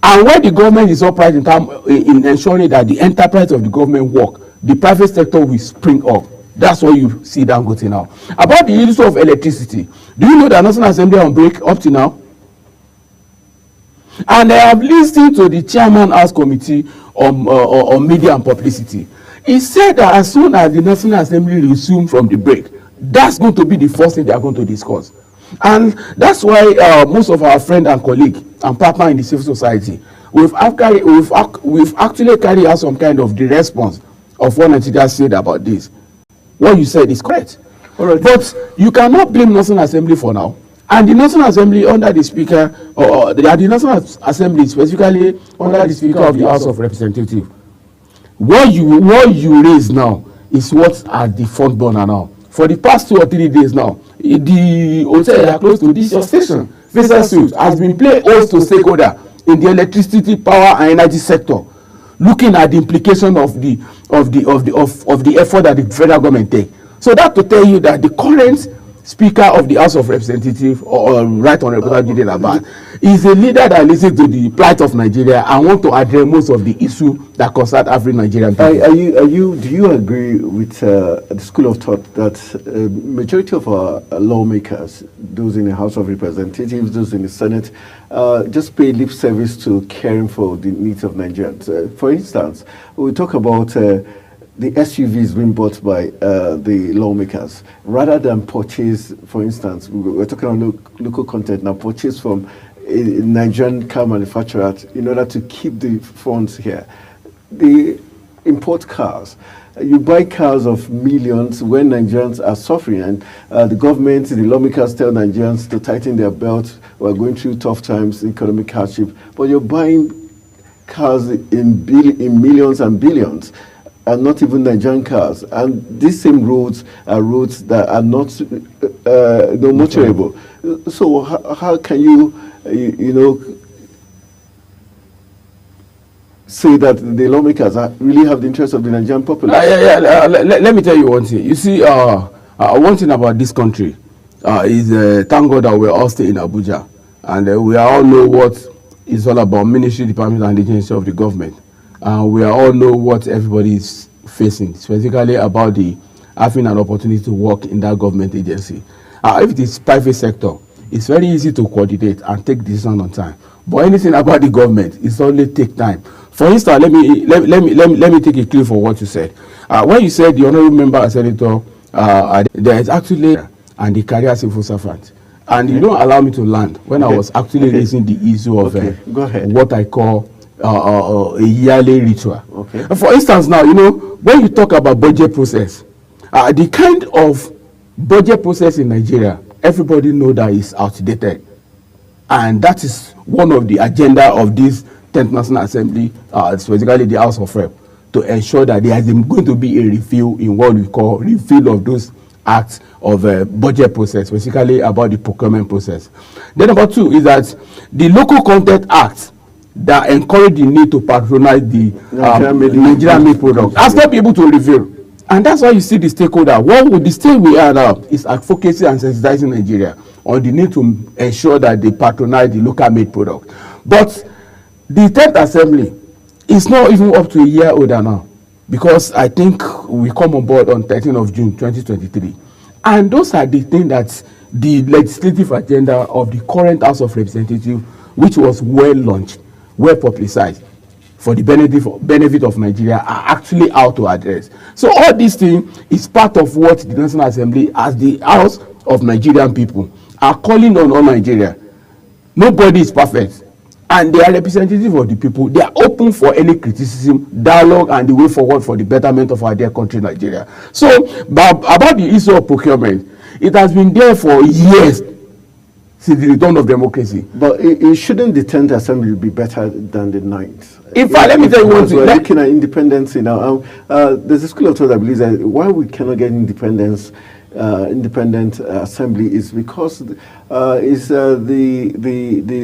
And when the government is upright in ensuring that the enterprise of the government work, the private sector will spring up. That's what you see Dangote now. About the issue of electricity, do you know that National Assembly on break up to now? And I have listened to the Chairman House Committee on Media and Publicity. He said that as soon as the National Assembly resumes from the break, that's going to be the first thing they are going to discuss. And that's why most of our friends and colleagues and partners in the civil society, we've actually carried out some kind of the response of what Nigeria said about this. What you said is correct. All right. But you cannot blame National Assembly for now. And the National Assembly under the Speaker, or the National Assembly specifically under the Speaker of the House of Representatives, what you raise now is what are the front burner now. For the past 2 or 3 days now, the hotel that are close to this your station, Visa Suite, has been playing host to stakeholder in the electricity, power, and energy sector, looking at the implication of the effort that the federal government take. So that to tell you that the current Speaker of the House of Representatives, or Right Honorable Jide Laban, is a leader that listens to the plight of Nigeria and want to address most of the issues that concern every Nigerian people. Do you agree with the school of thought that majority of our lawmakers, those in the House of Representatives, those in the Senate, just pay lip service to caring for the needs of Nigerians? For instance, we talk about the SUVs being bought by the lawmakers, rather than purchase, for instance, we're talking about local content now, purchase from a Nigerian car manufacturer in order to keep the funds here. They import cars. You buy cars of millions when Nigerians are suffering, and the government, the lawmakers tell Nigerians to tighten their belts. We're going through tough times, economic hardship, but you're buying cars in millions and billions, and not even Nigerian cars. And these same roads are roads that are not motorable. So how can you say that the lawmakers really have the interest of the Nigerian population? Let me tell you one thing. You see, one thing about this country is thank God that we're all staying in Abuja, and we all know what it's all about, ministry, department, and agency of the government. We all know what everybody is facing, specifically about the having an opportunity to work in that government agency. If it is private sector, it's very easy to coordinate and take decisions on time. But anything about the government, it's only take time. For instance, let me take a clue for what you said. When you said the honorable member and senator, there is actually and the career civil servant, and you don't allow me to land when I was actually raising the issue of what I call a yearly ritual. Okay. For instance, now, when you talk about budget process, the kind of budget process in Nigeria, everybody know that is outdated. And that is one of the agenda of this 10th National Assembly, specifically the House of Rep, to ensure that there is going to be a review in what we call review of those acts of budget process, basically about the procurement process. Then number two is that the Local Content Act that encourage the need to patronize the Nigerian-made product has not been able to reveal. And that's why you see the stakeholder. What would the state we are now is advocacy and sensitizing Nigeria on the need to ensure that they patronize the local-made product. But the 10th Assembly is not even up to a year older now, because I think we come on board on 13th of June 2023. And those are the things that the legislative agenda of the current House of Representatives, which was well launched, well publicized, for the benefit of Nigeria, are actually out to address. So all these things is part of what the National Assembly, as the House of Nigerian people, are calling on all Nigeria. Nobody is perfect. and they are representative of the people. They are open for any criticism, dialogue, and the way forward for the betterment of our dear country, Nigeria. So, about the issue of procurement, it has been there for years since the return of democracy. But it shouldn't the 10th Assembly be better than the 9th. In fact, let me tell you one thing. We're looking at independence now. There's a school of thought that believes that why we cannot get independent assembly is because the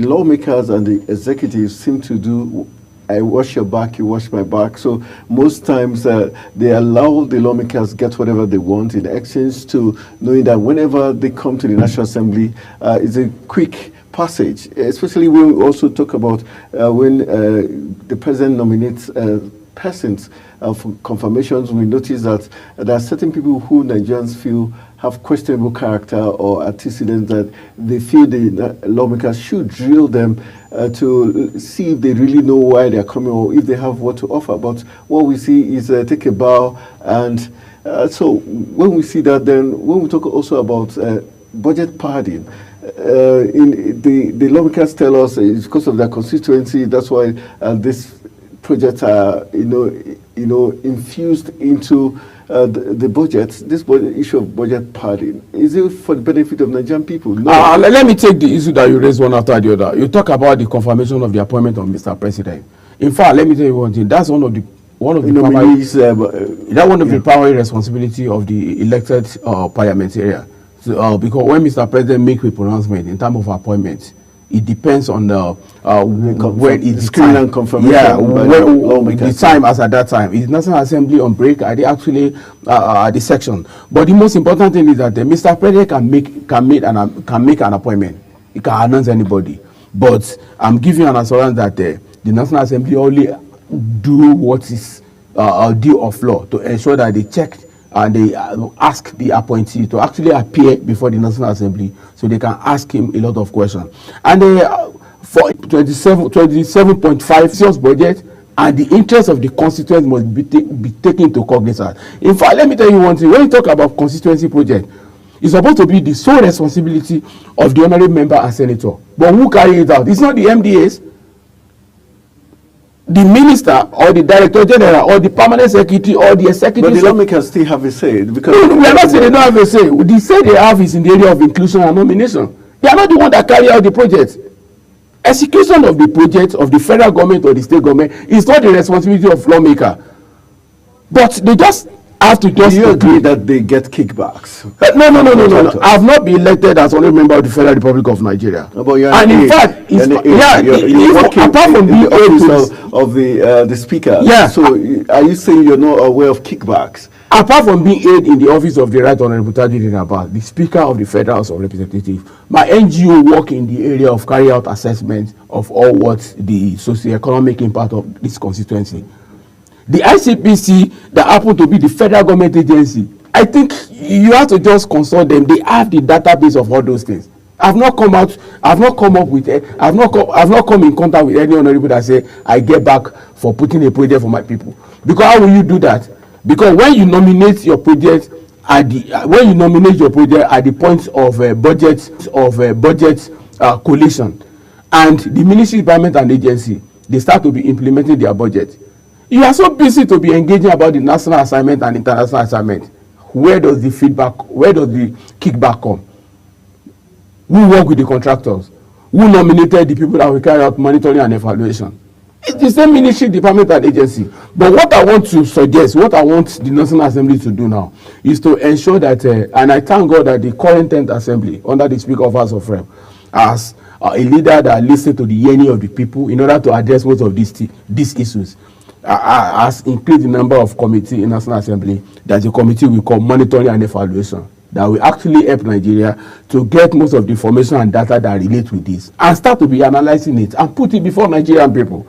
lawmakers and the executives seem to do I wash your back, you wash my back. So most times they allow the lawmakers get whatever they want in exchange to knowing that whenever they come to the National Assembly, it's a quick passage, especially when we also talk about when the president nominates persons for confirmations. We notice that there are certain people who Nigerians feel have questionable character or antecedents that they feel the lawmakers should drill them to see if they really know why they're coming or if they have what to offer. But what we see is take a bow. And so when we see that, then when we talk also about budget padding, the lawmakers tell us it's because of their constituency. That's why these projects are, infused into the budget. This issue of budget padding, is it for the benefit of Nigerian people? No. Let me take the issue that you raised one after the other. You talk about the confirmation of the appointment of Mr. President. In fact, let me tell you one thing. That's one of the primary responsibility of the elected parliamentarian. So, because when Mr. President makes a pronouncement in terms of appointment, it depends on when it's screening and confirmation. Yeah, the time as at that time. Is National Assembly on break? Are they actually the section? But the most important thing is that Mr. President can make an appointment. He can announce anybody. But I'm giving an assurance that the National Assembly only do what is due of law to ensure that they check and they ask the appointee to actually appear before the National Assembly so they can ask him a lot of questions. And for 27.5 serious budget, and the interest of the constituents must be taken into cognizance. In fact, let me tell you one thing. When you talk about constituency project, it's supposed to be the sole responsibility of the honorable member and senator. But who carry it out? It's not the MDAs. The minister or the director general or the permanent secretary or the executive. But the lawmakers still have a say. Because no, we are not saying they don't have a say. The say they have is in the area of inclusion and nomination. They are not the one that carry out the project. Execution of the project of the federal government or the state government is not the responsibility of lawmaker. But they just have to just. Do you agree that they get kickbacks? No. I have not been elected as only member of the Federal Republic of Nigeria. No, but you're and in fact, you're apart from being of the speaker. Yeah. So are you saying you're not aware of kickbacks? Apart from being aid in the office of the Right Honorable Tajudeen Abbas, the Speaker of the Federal House of Representatives, my NGO work in the area of carry out assessment of all what the socio-economic impact of this constituency. The ICPC that happen to be the federal government agency, I think you have to just consult them. They have the database of all those things. I've not come in contact with any honorable that say I get back for putting a project for my people. Because how will you do that? Because when you nominate your project at the point of budget collation, and the ministry, department, and agency, they start to be implementing their budget. You are so busy to be engaging about the national assignment and international assignment. Where does the kickback come? Who work with the contractors? Who nominated the people that will carry out monitoring and evaluation? It's the same ministry, department, and agency. But what I want to suggest, what I want the National Assembly to do now, is to ensure that, and I thank God that the current 10th Assembly, under the Speaker of House of Rep, as a leader that listens to the yearning of the people in order to address most of these issues, has increased the number of committee in National Assembly that the committee will call monitoring and evaluation, that will actually help Nigeria to get most of the information and data that relate with this and start to be analyzing it and put it before Nigerian people.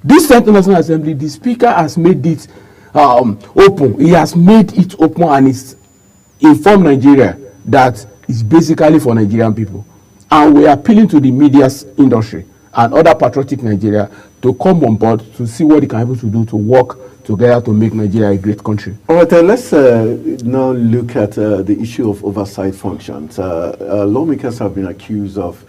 This Central National Assembly, the Speaker has made it open. He has made it open and it's informed Nigeria that it's basically for Nigerian people. And we are appealing to the media industry and other patriotic Nigeria to come on board to see what they can be able to do to work together to make Nigeria a great country. All right, let's now look at the issue of oversight functions. Lawmakers have been accused of,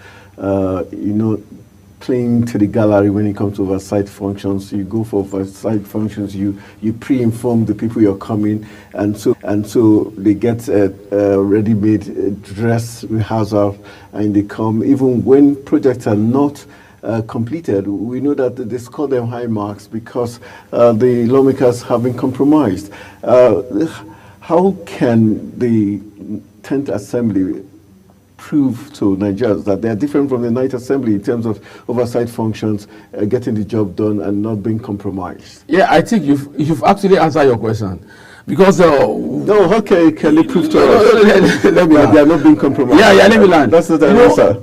playing to the gallery when it comes to oversight functions. You go for oversight functions, you pre-inform the people you're coming, and so they get a ready-made dress rehearsal, and they come. Even when projects are not completed, we know that they score them high marks because the lawmakers have been compromised. How can the 10th Assembly prove to Nigerians that they are different from the 9th Assembly in terms of oversight functions, getting the job done and not being compromised? Yeah, I think you've actually answered your question. Because no, how can they prove to us let me that they are not being compromised? Yeah, let me land. That's not the answer.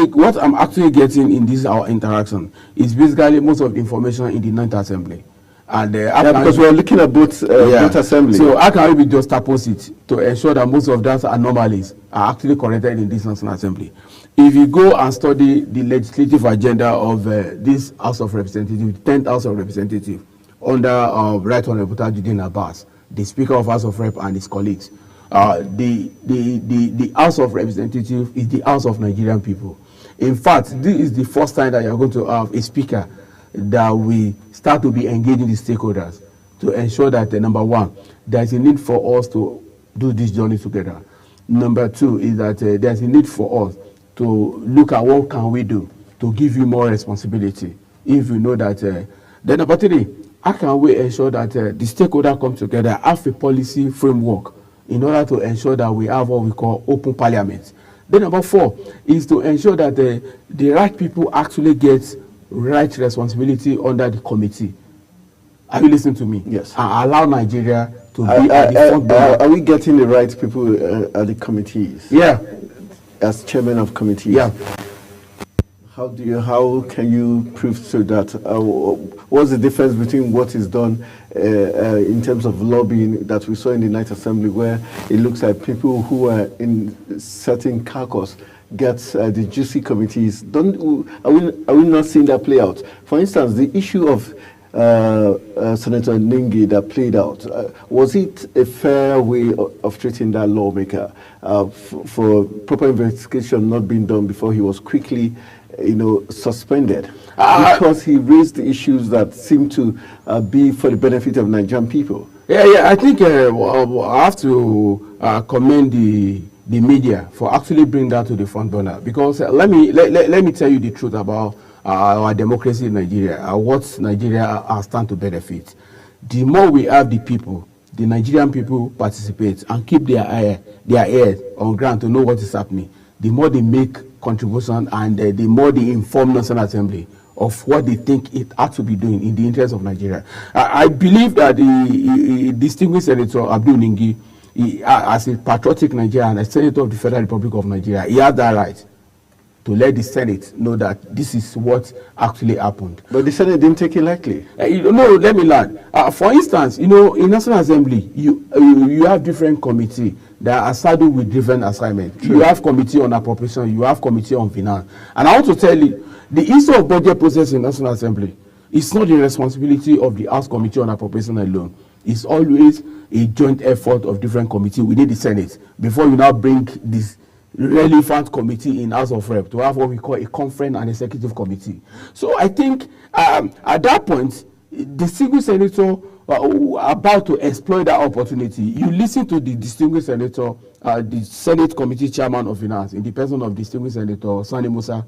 What I'm actually getting in this our interaction is basically most of the information in the 9th Assembly. And because we're looking at both assemblies. So how can we just oppose it to ensure that most of those anomalies are actually corrected in this National Assembly? If you go and study the legislative agenda of this House of Representatives, 10th House of Representatives, under Right Honorable Tajudeen Abbas, the Speaker of House of Rep and his colleagues, the House of Representatives is the House of Nigerian people. In fact, this is the first time that you're going to have a speaker that we start to be engaging the stakeholders to ensure that, number one, there's a need for us to do this journey together. Number two is that there's a need for us to look at what can we do to give you more responsibility. If you know that, then number three, how can we ensure that the stakeholders come together, have a policy framework in order to ensure that we have what we call open parliament. Then number four is to ensure that the right people actually get right responsibility under the committee. Are you listening to me? Yes. And allow Nigeria to be at the front burner. Are we getting the right people at the committees? Yeah. As chairman of committees? Yeah. How can you prove so that? What's the difference between what is done in terms of lobbying that we saw in the 9th Assembly, where it looks like people who are in certain caucus get the juicy committees? Are we not seeing that play out? For instance, the issue of Senator Ningi that played out, was it a fair way of treating that lawmaker for proper investigation not being done before he was quickly suspended because he raised the issues that seem to be for the benefit of Nigerian people? Yeah, I think I have to commend the media for actually bringing that to the front burner, because let me tell you the truth about our democracy in Nigeria and what Nigeria stand to benefit. The more we have the people, the Nigerian people participate and keep their ears on ground to know what is happening, the more they make contribution and the more they inform National Assembly of what they think it ought to be doing in the interest of Nigeria. I believe that the distinguished Senator Abdul Ningi, as a patriotic Nigerian, a senator of the Federal Republic of Nigeria, he has that right to let the Senate know that this is what actually happened. But the Senate didn't take it lightly. No, let me learn. For instance, in National Assembly, you have different committees that are saddled with different assignments. You have committee on appropriation, you have committee on finance. And I want to tell you, the issue of budget process in National Assembly is not the responsibility of the House Committee on Appropriation alone. It's always a joint effort of different committees within the Senate before you now bring this relevant committee in House of Rep to have what we call a conference and executive committee. So I think at that point, the single senator about to exploit that opportunity, you listen to the distinguished senator, the Senate Committee Chairman of Finance, in the person of distinguished Senator Sani Musa,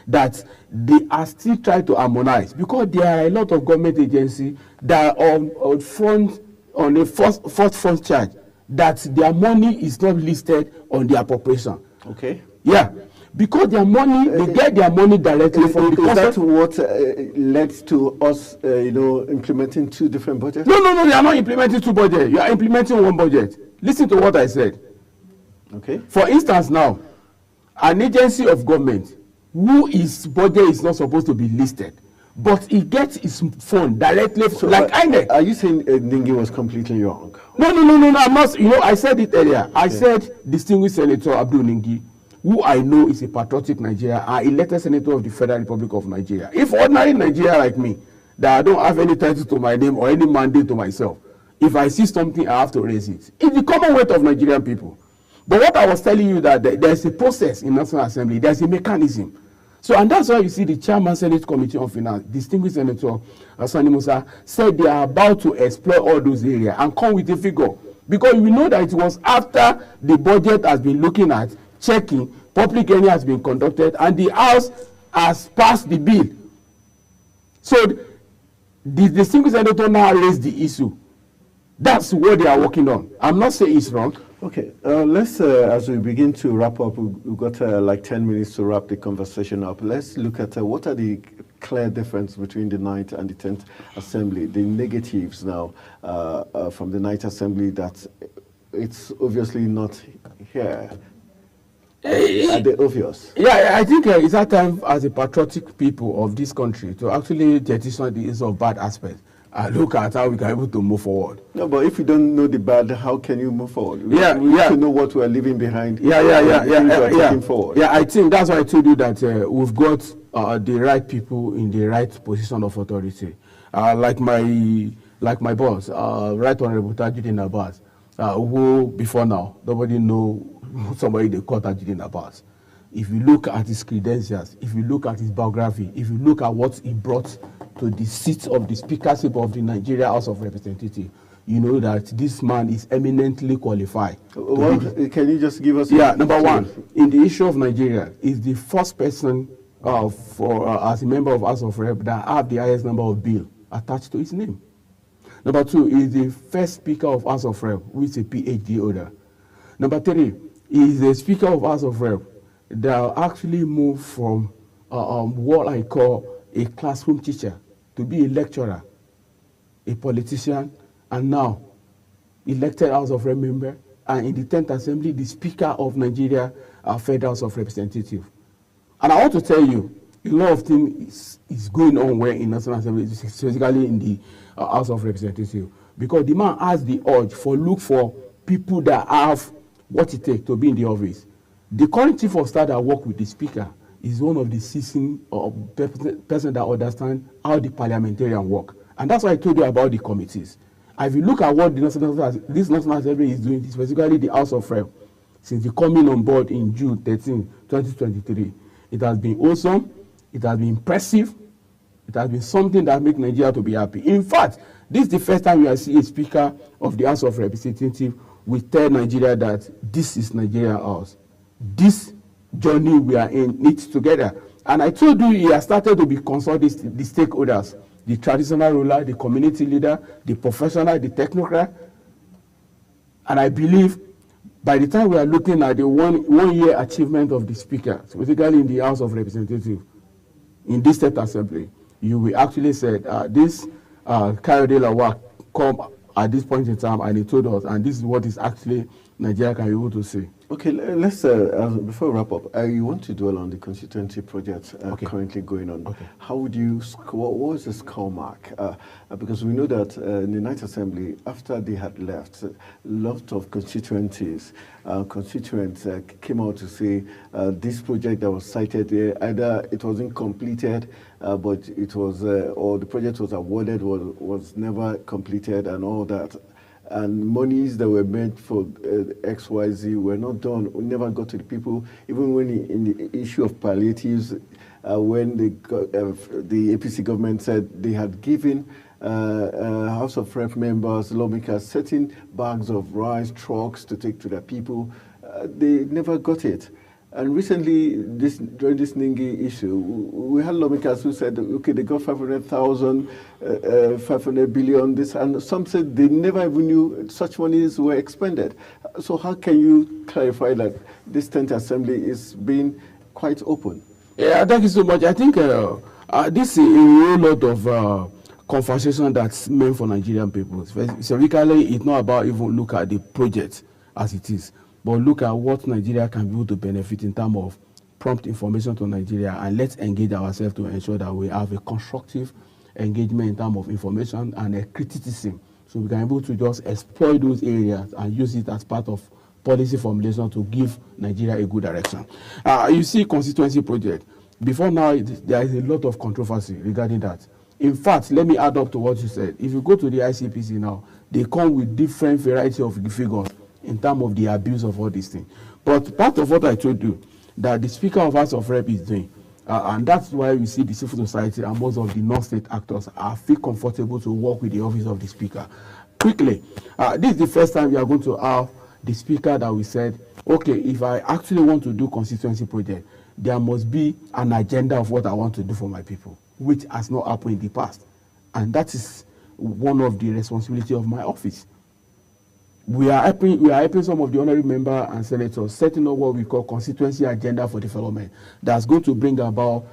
that they are still trying to harmonize, because there are a lot of government agencies that are on the first front charge, that their money is not listed on the appropriation. Okay. Yeah. Because their money, they get their money directly from the. Is that what led to us, implementing two different budgets? No, they are not implementing two budgets. You are implementing one budget. Listen to what I said. Okay. For instance, now, an agency of government whose budget is not supposed to be listed, but he gets his fund directly like INEC. Are you saying Ningi was completely wrong? No, I'm not. I said it earlier. I said distinguished Senator Abdul Ningi, who I know is a patriotic Nigerian, and elected senator of the Federal Republic of Nigeria. If ordinary Nigeria like me, that I don't have any title to my name or any mandate to myself, if I see something, I have to raise it. It's the commonwealth of Nigerian people. But what I was telling you, that there's a process in National Assembly, there's a mechanism So, and that's why you see the chairman Senate Committee on Finance, distinguished Senator Sani Musa, said they are about to explore all those areas and come with a figure. Because we know that it was after the budget has been looking at, checking, public hearing has been conducted, and the House has passed the bill. So, the distinguished senator now raised the issue. That's what they are working on. I'm not saying it's wrong. Okay, let's, as we begin to wrap up, we've got like 10 minutes to wrap the conversation up. Let's look at what are the clear difference between the 9th and the 10th Assembly, the negatives now from the 9th Assembly that it's obviously not here. Are they obvious? Yeah, I think it's our time as a patriotic people of this country to actually jettison the issue of bad aspects. Look at how we can be able to move forward. No, but if you don't know the bad, how can you move forward? We need to know what we're leaving behind. Forward. Yeah, I think that's why I told you that we've got the right people in the right position of authority. Like my boss, Right Honorable Tajudeen Abbas, who before now nobody know somebody they call Tajudeen Abbas. If you look at his credentials, if you look at his biography, if you look at what he brought to the seat of the speakership of the Nigeria House of Representatives, you know that this man is eminently qualified. Well, can you just give us... Yeah, number one, in the issue of Nigeria, is the first person as a member of House of Rep that have the highest number of bill attached to his name. Number two, is the first speaker of House of Rep who is a PhD holder. Number three, is the speaker of House of Rep that actually moved from what I call a classroom teacher to be a lecturer, a politician, and now elected House of Rep member, and in the 10th Assembly, the Speaker of Nigeria Federal House of Representatives. And I want to tell you, a lot of things is going on where in National Assembly, specifically in the House of Representatives, because the man has the urge look for people that have what it takes to be in the office. The current chief of staff that work with the speaker is one of the seasoned person that understand how the parliamentarian work. And that's why I told you about the committees. And if you look at what this National Assembly is doing, specifically the House of Rep, since the coming on board in June 13, 2023, it has been awesome, it has been impressive, it has been something that makes Nigeria to be happy. In fact, this is the first time we are seeing a speaker of the House of Representatives will tell Nigeria that this is Nigeria House. This journey we are in it together. And I told you he has started to be consulting the stakeholders, the traditional ruler, the community leader, the professional, the technocrat. And I believe by the time we are looking at the one year achievement of the speaker, specifically in the House of Representatives, in this state assembly, you will actually say this Kayode Lawal come at this point in time, and he told us, and this is what is actually Nigeria can be able to see. Okay, let's, before we wrap up, you want to dwell on the constituency project currently going on. Okay. How would you, what was the score mark? Because we know that in the 9th Assembly, after they had left, a lot of constituents came out to say this project that was cited there, either it wasn't completed, but it was, or the project was awarded, was never completed and all that. And monies that were meant for XYZ were not done. We never got to the people. Even when in the issue of palliatives, when the APC government said they had given House of Rep members, lawmakers, certain bags of rice, trucks to take to their people, they never got it. And recently, during this Ningi issue, we had lawmakers who said, okay, they got 500,000, 500 billion, this, and some said they never even knew such monies were expended. So how can you clarify that this 10th Assembly is being quite open? Yeah, thank you so much. I think this is a whole lot of conversation that's meant for Nigerian people. Specifically, it's not about even look at the project as it is, but look at what Nigeria can be able to benefit in terms of prompt information to Nigeria, and let's engage ourselves to ensure that we have a constructive engagement in terms of information and a criticism, so we can be able to just exploit those areas and use it as part of policy formulation to give Nigeria a good direction. You see constituency project. Before now, there is a lot of controversy regarding that. In fact, let me add up to what you said. If you go to the ICPC now, they come with different variety of figures in terms of the abuse of all these things. But part of what I told you, that the Speaker of House of Rep is doing, And that's why we see the civil society and most of the non-state actors feel comfortable to work with the office of the speaker. Quickly, this is the first time we are going to have the speaker that we said, okay, if I actually want to do constituency project, there must be an agenda of what I want to do for my people, which has not happened in the past. And that is one of the responsibility of my office. We are helping some of the honorary members and senators setting up what we call constituency agenda for development. That's going to bring about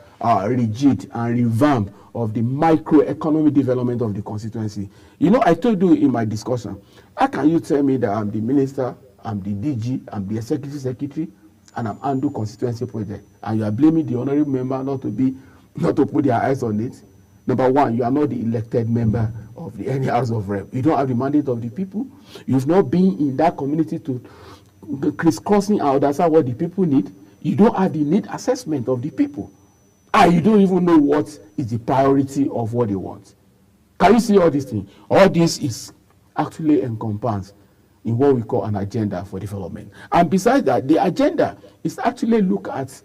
rigid and revamp of the microeconomic development of the constituency. You know, I told you in my discussion, how can you tell me that I'm the minister, I'm the DG, I'm the executive secretary, and I'm under constituency project, and you are blaming the honorary member not to put their eyes on it? Number one, you are not the elected member of any House of Rep. You don't have the mandate of the people. You've not been in that community to crisscrossing and understand what the people need. You don't have the need assessment of the people. And you don't even know what is the priority of what they want. Can you see all these things? All this is actually encompassed in what we call an agenda for development. And besides that, the agenda is actually look at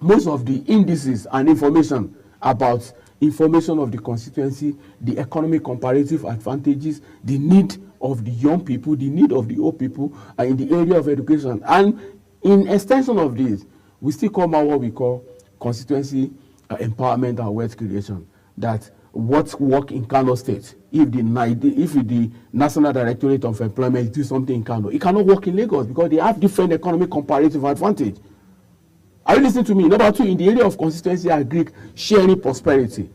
most of the indices and information about information of the constituency, the economic comparative advantages, the need of the young people, the need of the old people, in the area of education. And in extension of this, we still come out what we call constituency empowerment and wealth creation. That what work in Kano State, if the National Directorate of Employment do something in Kano, it cannot work in Lagos because they have different economic comparative advantage. Are you listening to me? Number two, in the area of constituency agric sharing prosperity,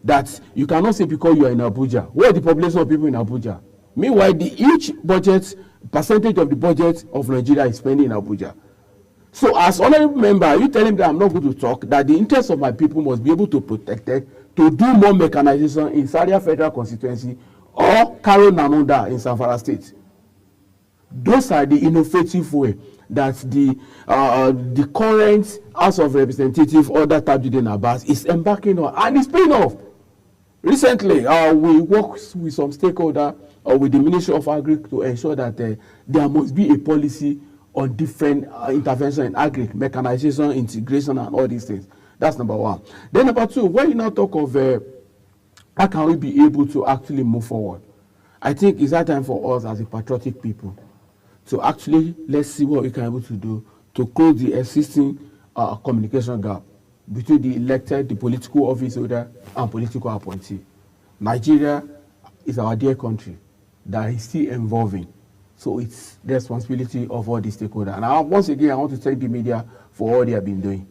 that you cannot say because you are in Abuja. What is the population of people in Abuja? Meanwhile, the each budget, percentage of the budget of Nigeria is spending in Abuja. So as honorable member, you telling me that I'm not going to talk, that the interests of my people must be able to protect it, to do more mechanization in Zaria Federal Constituency or Karo Namunda in Zamfara State. Those are the innovative way that the current House of Representatives, Order Tajuddin Abbas, is embarking on, and it's paying off. Recently, we worked with some stakeholders with the Ministry of Agri to ensure that there must be a policy on different intervention in agri, mechanization, integration, and all these things. That's number one. Then number two, when you now talk of how can we be able to actually move forward, I think it's that time for us as a patriotic people to actually, let's see what we can be able to do to close the existing communication gap between the elected, the political office holder, and political appointee. Nigeria is our dear country that is still evolving. So it's the responsibility of all the stakeholders. And once again, I want to thank the media for all they have been doing.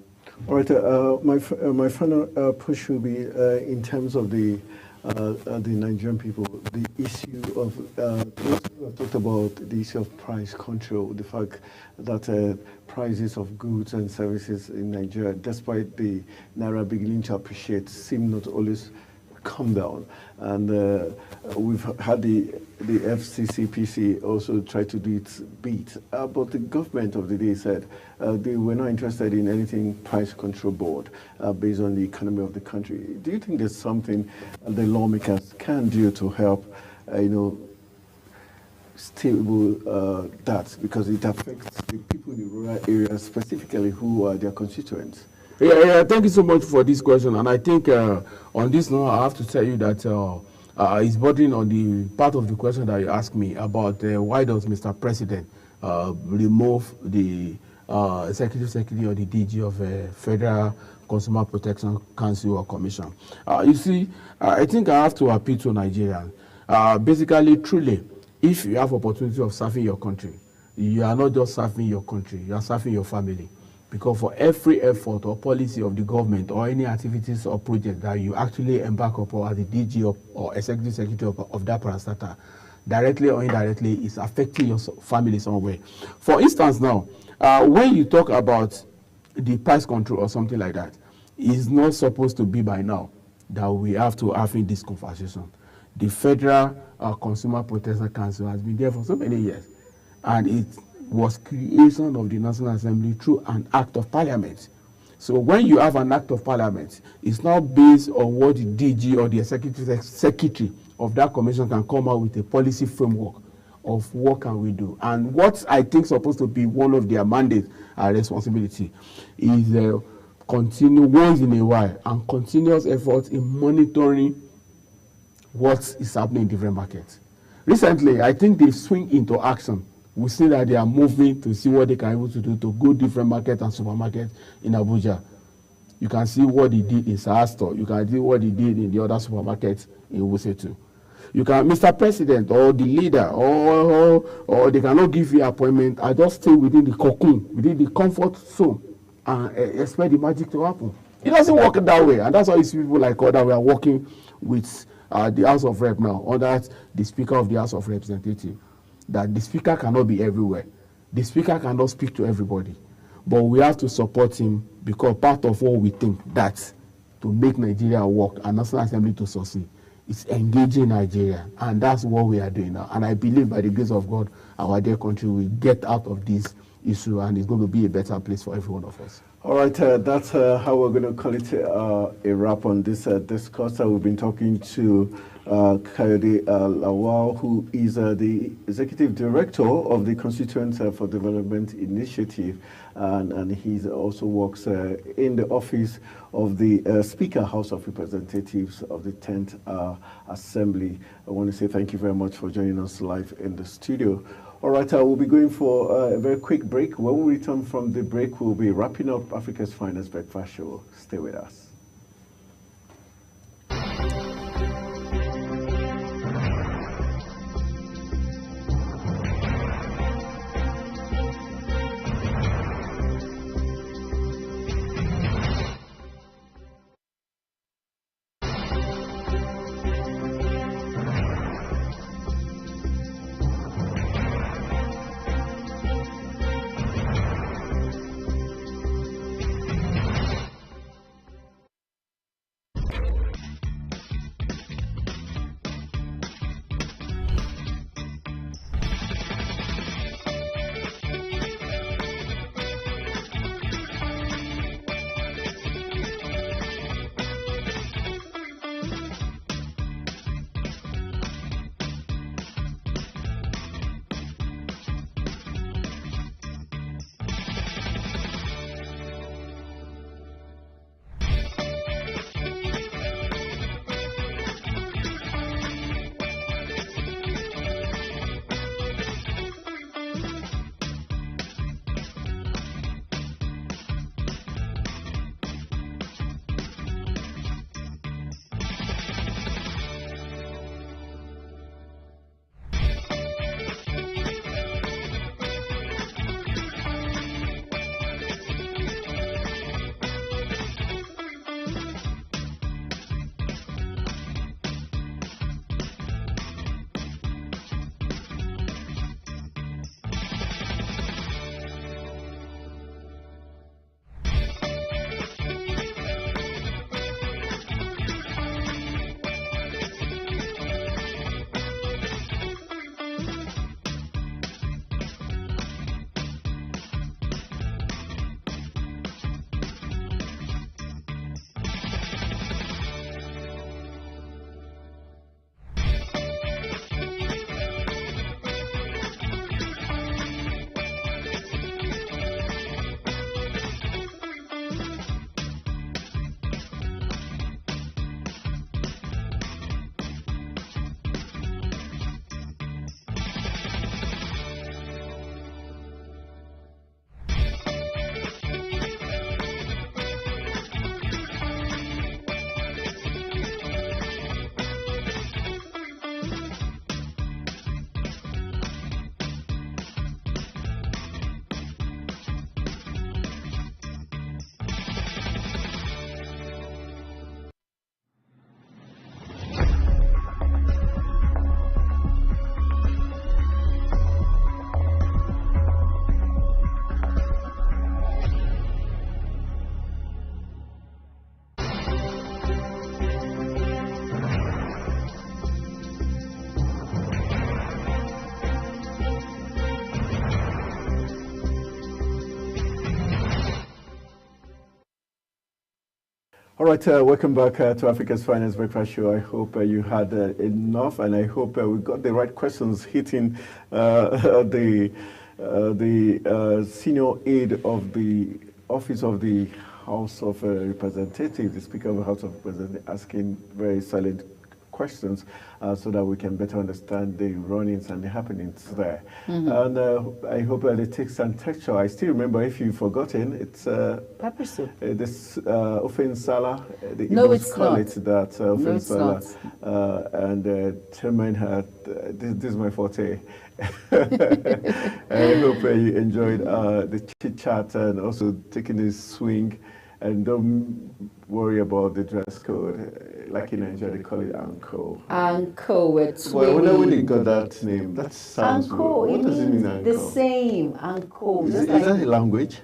All right, my final push will be in terms of the Nigerian people, the issue of, we have talked about the issue of price control, the fact that prices of goods and services in Nigeria, despite the Naira beginning to appreciate, seem not always come down. And we've had the FCCPC also try to do its bit. But the government of the day said they were not interested in anything price control board based on the economy of the country. Do you think there's something the lawmakers can do to help, stable that, because it affects the people in the rural areas specifically who are their constituents? Yeah, thank you so much for this question. And I think on this note, I have to tell you that it's bordering on the part of the question that you asked me about why does Mr. President remove the Executive Secretary or the DG of Federal Consumer Protection Council or Commission. You see, I think I have to appeal to Nigerians. Basically, truly, if you have opportunity of serving your country, you are not just serving your country, you are serving your family. Because for every effort or policy of the government or any activities or project that you actually embark upon as the DG or Executive Secretary of that parastatal, directly or indirectly, is affecting your family somewhere. For instance now, when you talk about the price control or something like that, it's not supposed to be by now that we have to have in this conversation. The Federal Consumer Protection Council has been there for so many years, and it was creation of the National Assembly through an act of parliament. So when you have an act of parliament, it's not based on what the DG or the Executive Secretary of that commission can come out with a policy framework of what can we do. And what I think is supposed to be one of their mandates and responsibility is continue once in a while and continuous effort in monitoring what is happening in different markets. Recently, I think they swing into action. We see that they are moving to see what they can able to do to go different markets and supermarkets in Abuja. You can see what they did in Sahara Store. You can see what they did in the other supermarkets in Wuse too. You can, Mr. President or the leader, or they cannot give you appointment. I just stay within the cocoon, within the comfort zone, and expect the magic to happen. It doesn't work that way, and that's why you see people like us that we are working with the House of Rep now, under the Speaker of the House of Representatives. That the Speaker cannot be everywhere. The Speaker cannot speak to everybody, but we have to support him because part of what we think that to make Nigeria work and National Assembly to succeed is engaging Nigeria, and that's what we are doing now. And I believe by the grace of God, our dear country will get out of this issue, and it's going to be a better place for every one of us. All right, that's how we're going to call it a wrap on this discourse. We've been talking to Kayode Lawal, who is the Executive Director of the Constituents for Development Initiative, and he also works in the office of the Speaker, House of Representatives of the 10th Assembly. I want to say thank you very much for joining us live in the studio. All right, we'll be going for a very quick break. When we return from the break, we'll be wrapping up Africa's Finest Breakfast Show. Stay with us. All right, welcome back to Africa's Finest Breakfast Show. I hope you had enough, and I hope we got the right questions hitting the senior aide of the Office of the House of Representatives, the Speaker of the House of Representatives, asking very solid questions so that we can better understand the run-ins and the happenings there. And I hope that it takes some texture. I still remember, if you've forgotten, it's pepper soup. This Ofe Nsala. The No, Igbos it's call not. it that Ofe No, it's Nsala. not. And Chairman had this is my forte. I hope you enjoyed the chit chat and also taking this swing. And don't worry about the dress code. Like in Nigeria, they call it Anko. Anko, we're Well, when twinning. they got that name, that sounds Anko, weird. it What does it means mean, the Anko? same. Anko. Is, Just is like, that a language?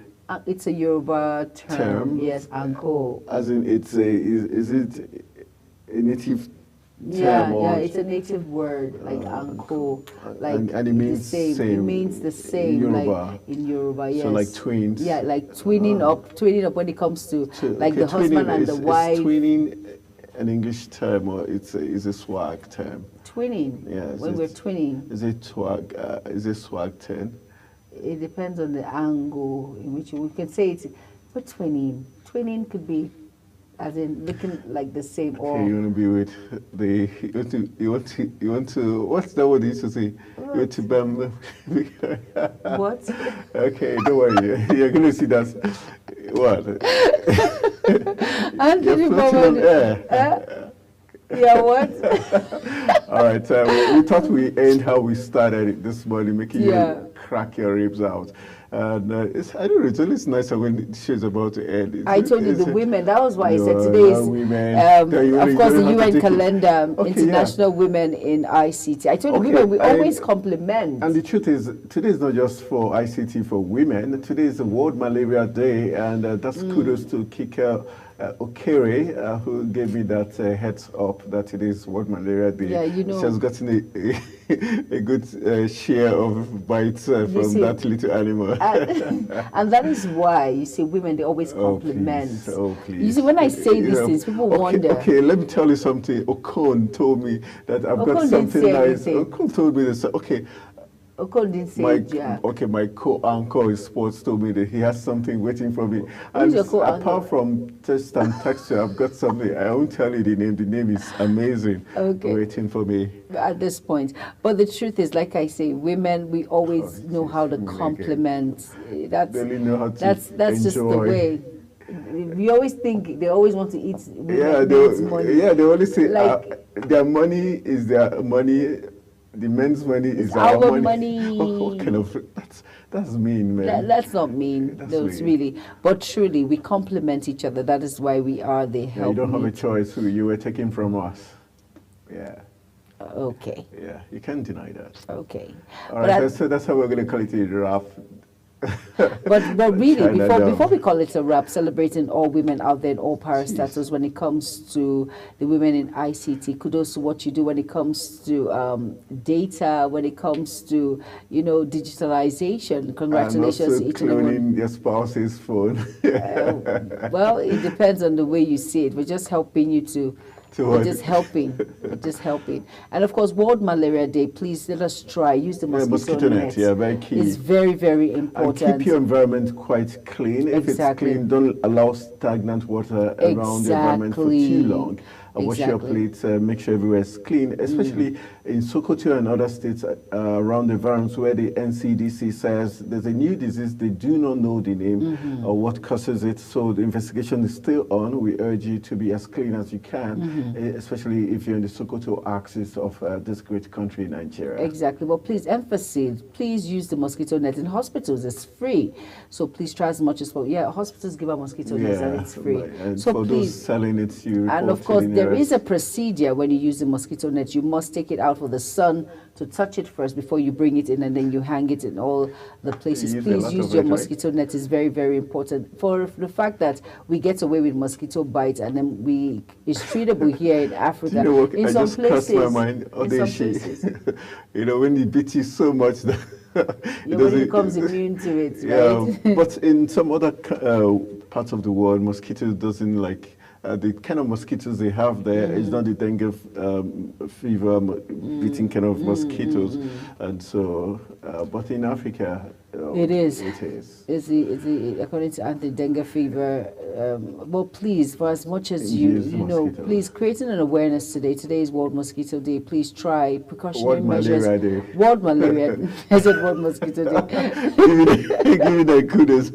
it's a Yoruba term. Term? Yes, Anko. As in, it's a, is it a native Yeah, term? or- it's a native word, like Anko. Like and it means the same. It same means the in same, Yoruba. like in Yoruba. Yes. So like twins. Yeah, like twinning up when it comes to like Okay, the husband twinning and the is wife. twinning an English term, or it's a swag term? Twinning. Yes, When we're it's- twinning, Is it swag? Is it swag term? it depends on the angle in which we can say it's. But twinning. Twinning could be, as in looking like the same, or Okay, you want to be with the you want to what's that word you used to say? You want to bam. what? Okay, don't worry. You're gonna see that. What? Anthony You're floating on Bowman. air. Yeah, what? All right. We thought we end how we started it this morning, making Yeah. you crack your ribs out. And I don't know. It's always nicer when the show's about to end. I told you the women. That was why I said No, today is, not women. Then you of only course, the don't have to UN take it. calendar, Okay, International Women in ICT. I told the Okay, women we I- always compliment. And the truth is, today is not just for ICT for women. Today is the World Malaria Day, and that's kudos to Kika Okere, who gave me that heads up that it is World Malaria Day. Yeah, you know. She has gotten a good share of bites from see, that little animal. And that is why you see women, they always Oh, compliment. please. Oh, please. You see, when I say You these know, things, people okay, wonder. Okay, let me tell you something. Okon told me that I've Okon got didn't something say nice. anything. Okon told me this. Okay, Okon didn't say my it, yeah. my co-anchor in sports told me that he has something waiting for me. And your co-anchor? apart from taste and texture, I've got something. I won't tell you the name. The name is amazing. Okay. Waiting for me. At this point. But the truth is, like I say, women, we always know how to women compliment. That's They really know how to that's just the enjoy. way. We always think they always want to eat women, Yeah, men's money. they only say Like- their money is their money. The men's money is our our money. What kind of that's mean, man. That's not mean. That's That's mean. really. But truly, we complement each other. That is why we are the Yeah, help. you don't have a choice. You were taken from us. Yeah, Okay. yeah, you can't deny that. Okay. All But right, I- so that's how we're going to call it a wrap. But really, China down. before we call it a wrap, celebrating all women out there in all parastatus when it comes to the women in ICT, kudos to what you do when it comes to data, when it comes to, digitalization. Congratulations and also to each and every one. cloning your spouse's phone. Well, it depends on the way you see it. We're just helping you to. To We're what? just helping. We're just helping. And of course, World Malaria Day, please let us try. Use the mosquito net. Yeah, very key. It's very, very And important. keep your environment quite clean. If Exactly. it's clean, don't allow stagnant water around the environment for Exactly. too long. Wash your Exactly. plates, make sure everywhere is clean, especially in Sokoto and other states around the environs where the NCDC says there's a new disease, they do not know the name or what causes it, so the investigation is still on. We urge you to be as clean as you can, especially if you're in the Sokoto axis of this great country, Nigeria. Exactly. But please, emphasis, please use the mosquito net in hospitals. It's free. So please try as much as possible. Yeah, hospitals give out mosquito nets and it's free. And So for those please, selling it, you and report of to course, the there nearest- is a procedure when you use the mosquito net. You must take it out for the sun to touch it first before you bring it in, and then you hang it in all the places. You use a Please lot use of your it, right? mosquito net. Is very, very important for the fact that we get away with mosquito bites, and then it's treatable here in Africa. You know what? In I some just places, crossed my mind. in some places. When he beats you so much that Your body becomes immune to it, Yeah, right? but in some other parts of the world, mosquitoes doesn't like the kind of mosquitoes they have there is not the dengue fever beating kind of mosquitoes, and so. But in Africa, it is. It is. It's the according to anti-dengue fever. Well, please, for as much as you know, please creating an awareness today. Today is World Mosquito Day. Please try precautionary measures. Malaria Day. World Malaria. I said World Mosquito Day. Give me the kudos.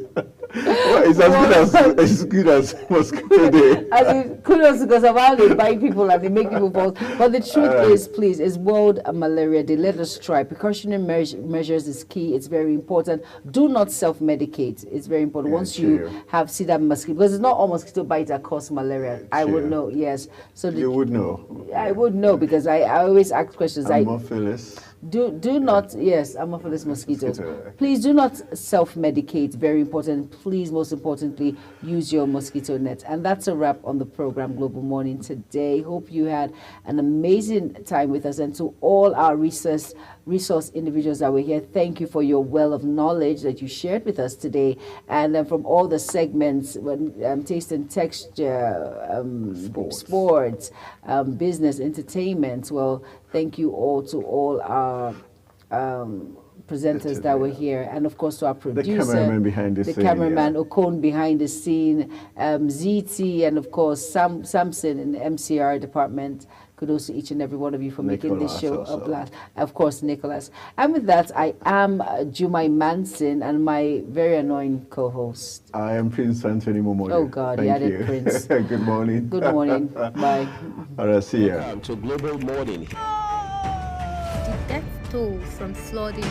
Well, it's as good as Mosquito Day. I mean, kudos because of how they bite people and they make people fall. But the truth is, please, it's World Malaria Day. Let us try. Precautionary measures is key. It's very important. Do not self-medicate. It's very important. Once you have see that mosquito, because it's not all mosquito bites that cause malaria. I would know. Yes. So you would know. I would know because I always ask questions. Anopheles. Do not, yes, Anopheles mosquitoes. Please do not self-medicate. Very important. Please, most importantly, use your mosquito net. And that's a wrap on the program Global Morning today. Hope you had an amazing time with us. And to all our resource individuals that were here, thank you for your well of knowledge that you shared with us today. And from all the segments, taste and texture, sports, business, entertainment. Well, thank you all to all our presenters that were here, and of course to our producer, the cameraman behind the scene, cameraman Okon behind the scene, ZT, and of course Samson in the MCR department. Kudos to each and every one of you for making this show a blast. Of course, Nicholas. And with that, I am Jumai Manson and my very annoying co-host. I am Prince Anthony Momodu. Oh God, Thank you. Prince. Good morning. Good morning. Bye. All right, see you. Welcome to Global Morning. The death toll from flooding.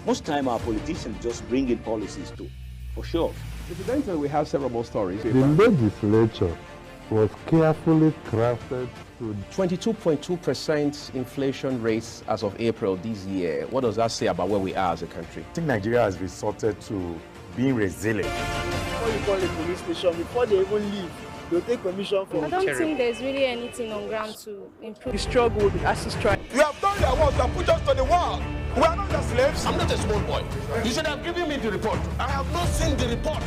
Most time our politicians just bring in policies too, for sure. Incidentally, we have several more stories. The legislature was carefully crafted to 22.2% inflation rates as of April this year. What does that say about where we are as a country? I think Nigeria has resorted to being resilient. Before you call a police station, before they even leave, they'll take permission from. I don't think there's really anything on ground to improve. The struggle, the ASU strike. You have done your work, you have put us to the wall. We are not your slaves. I'm not a small boy. You should have given me the report. I have not seen the report.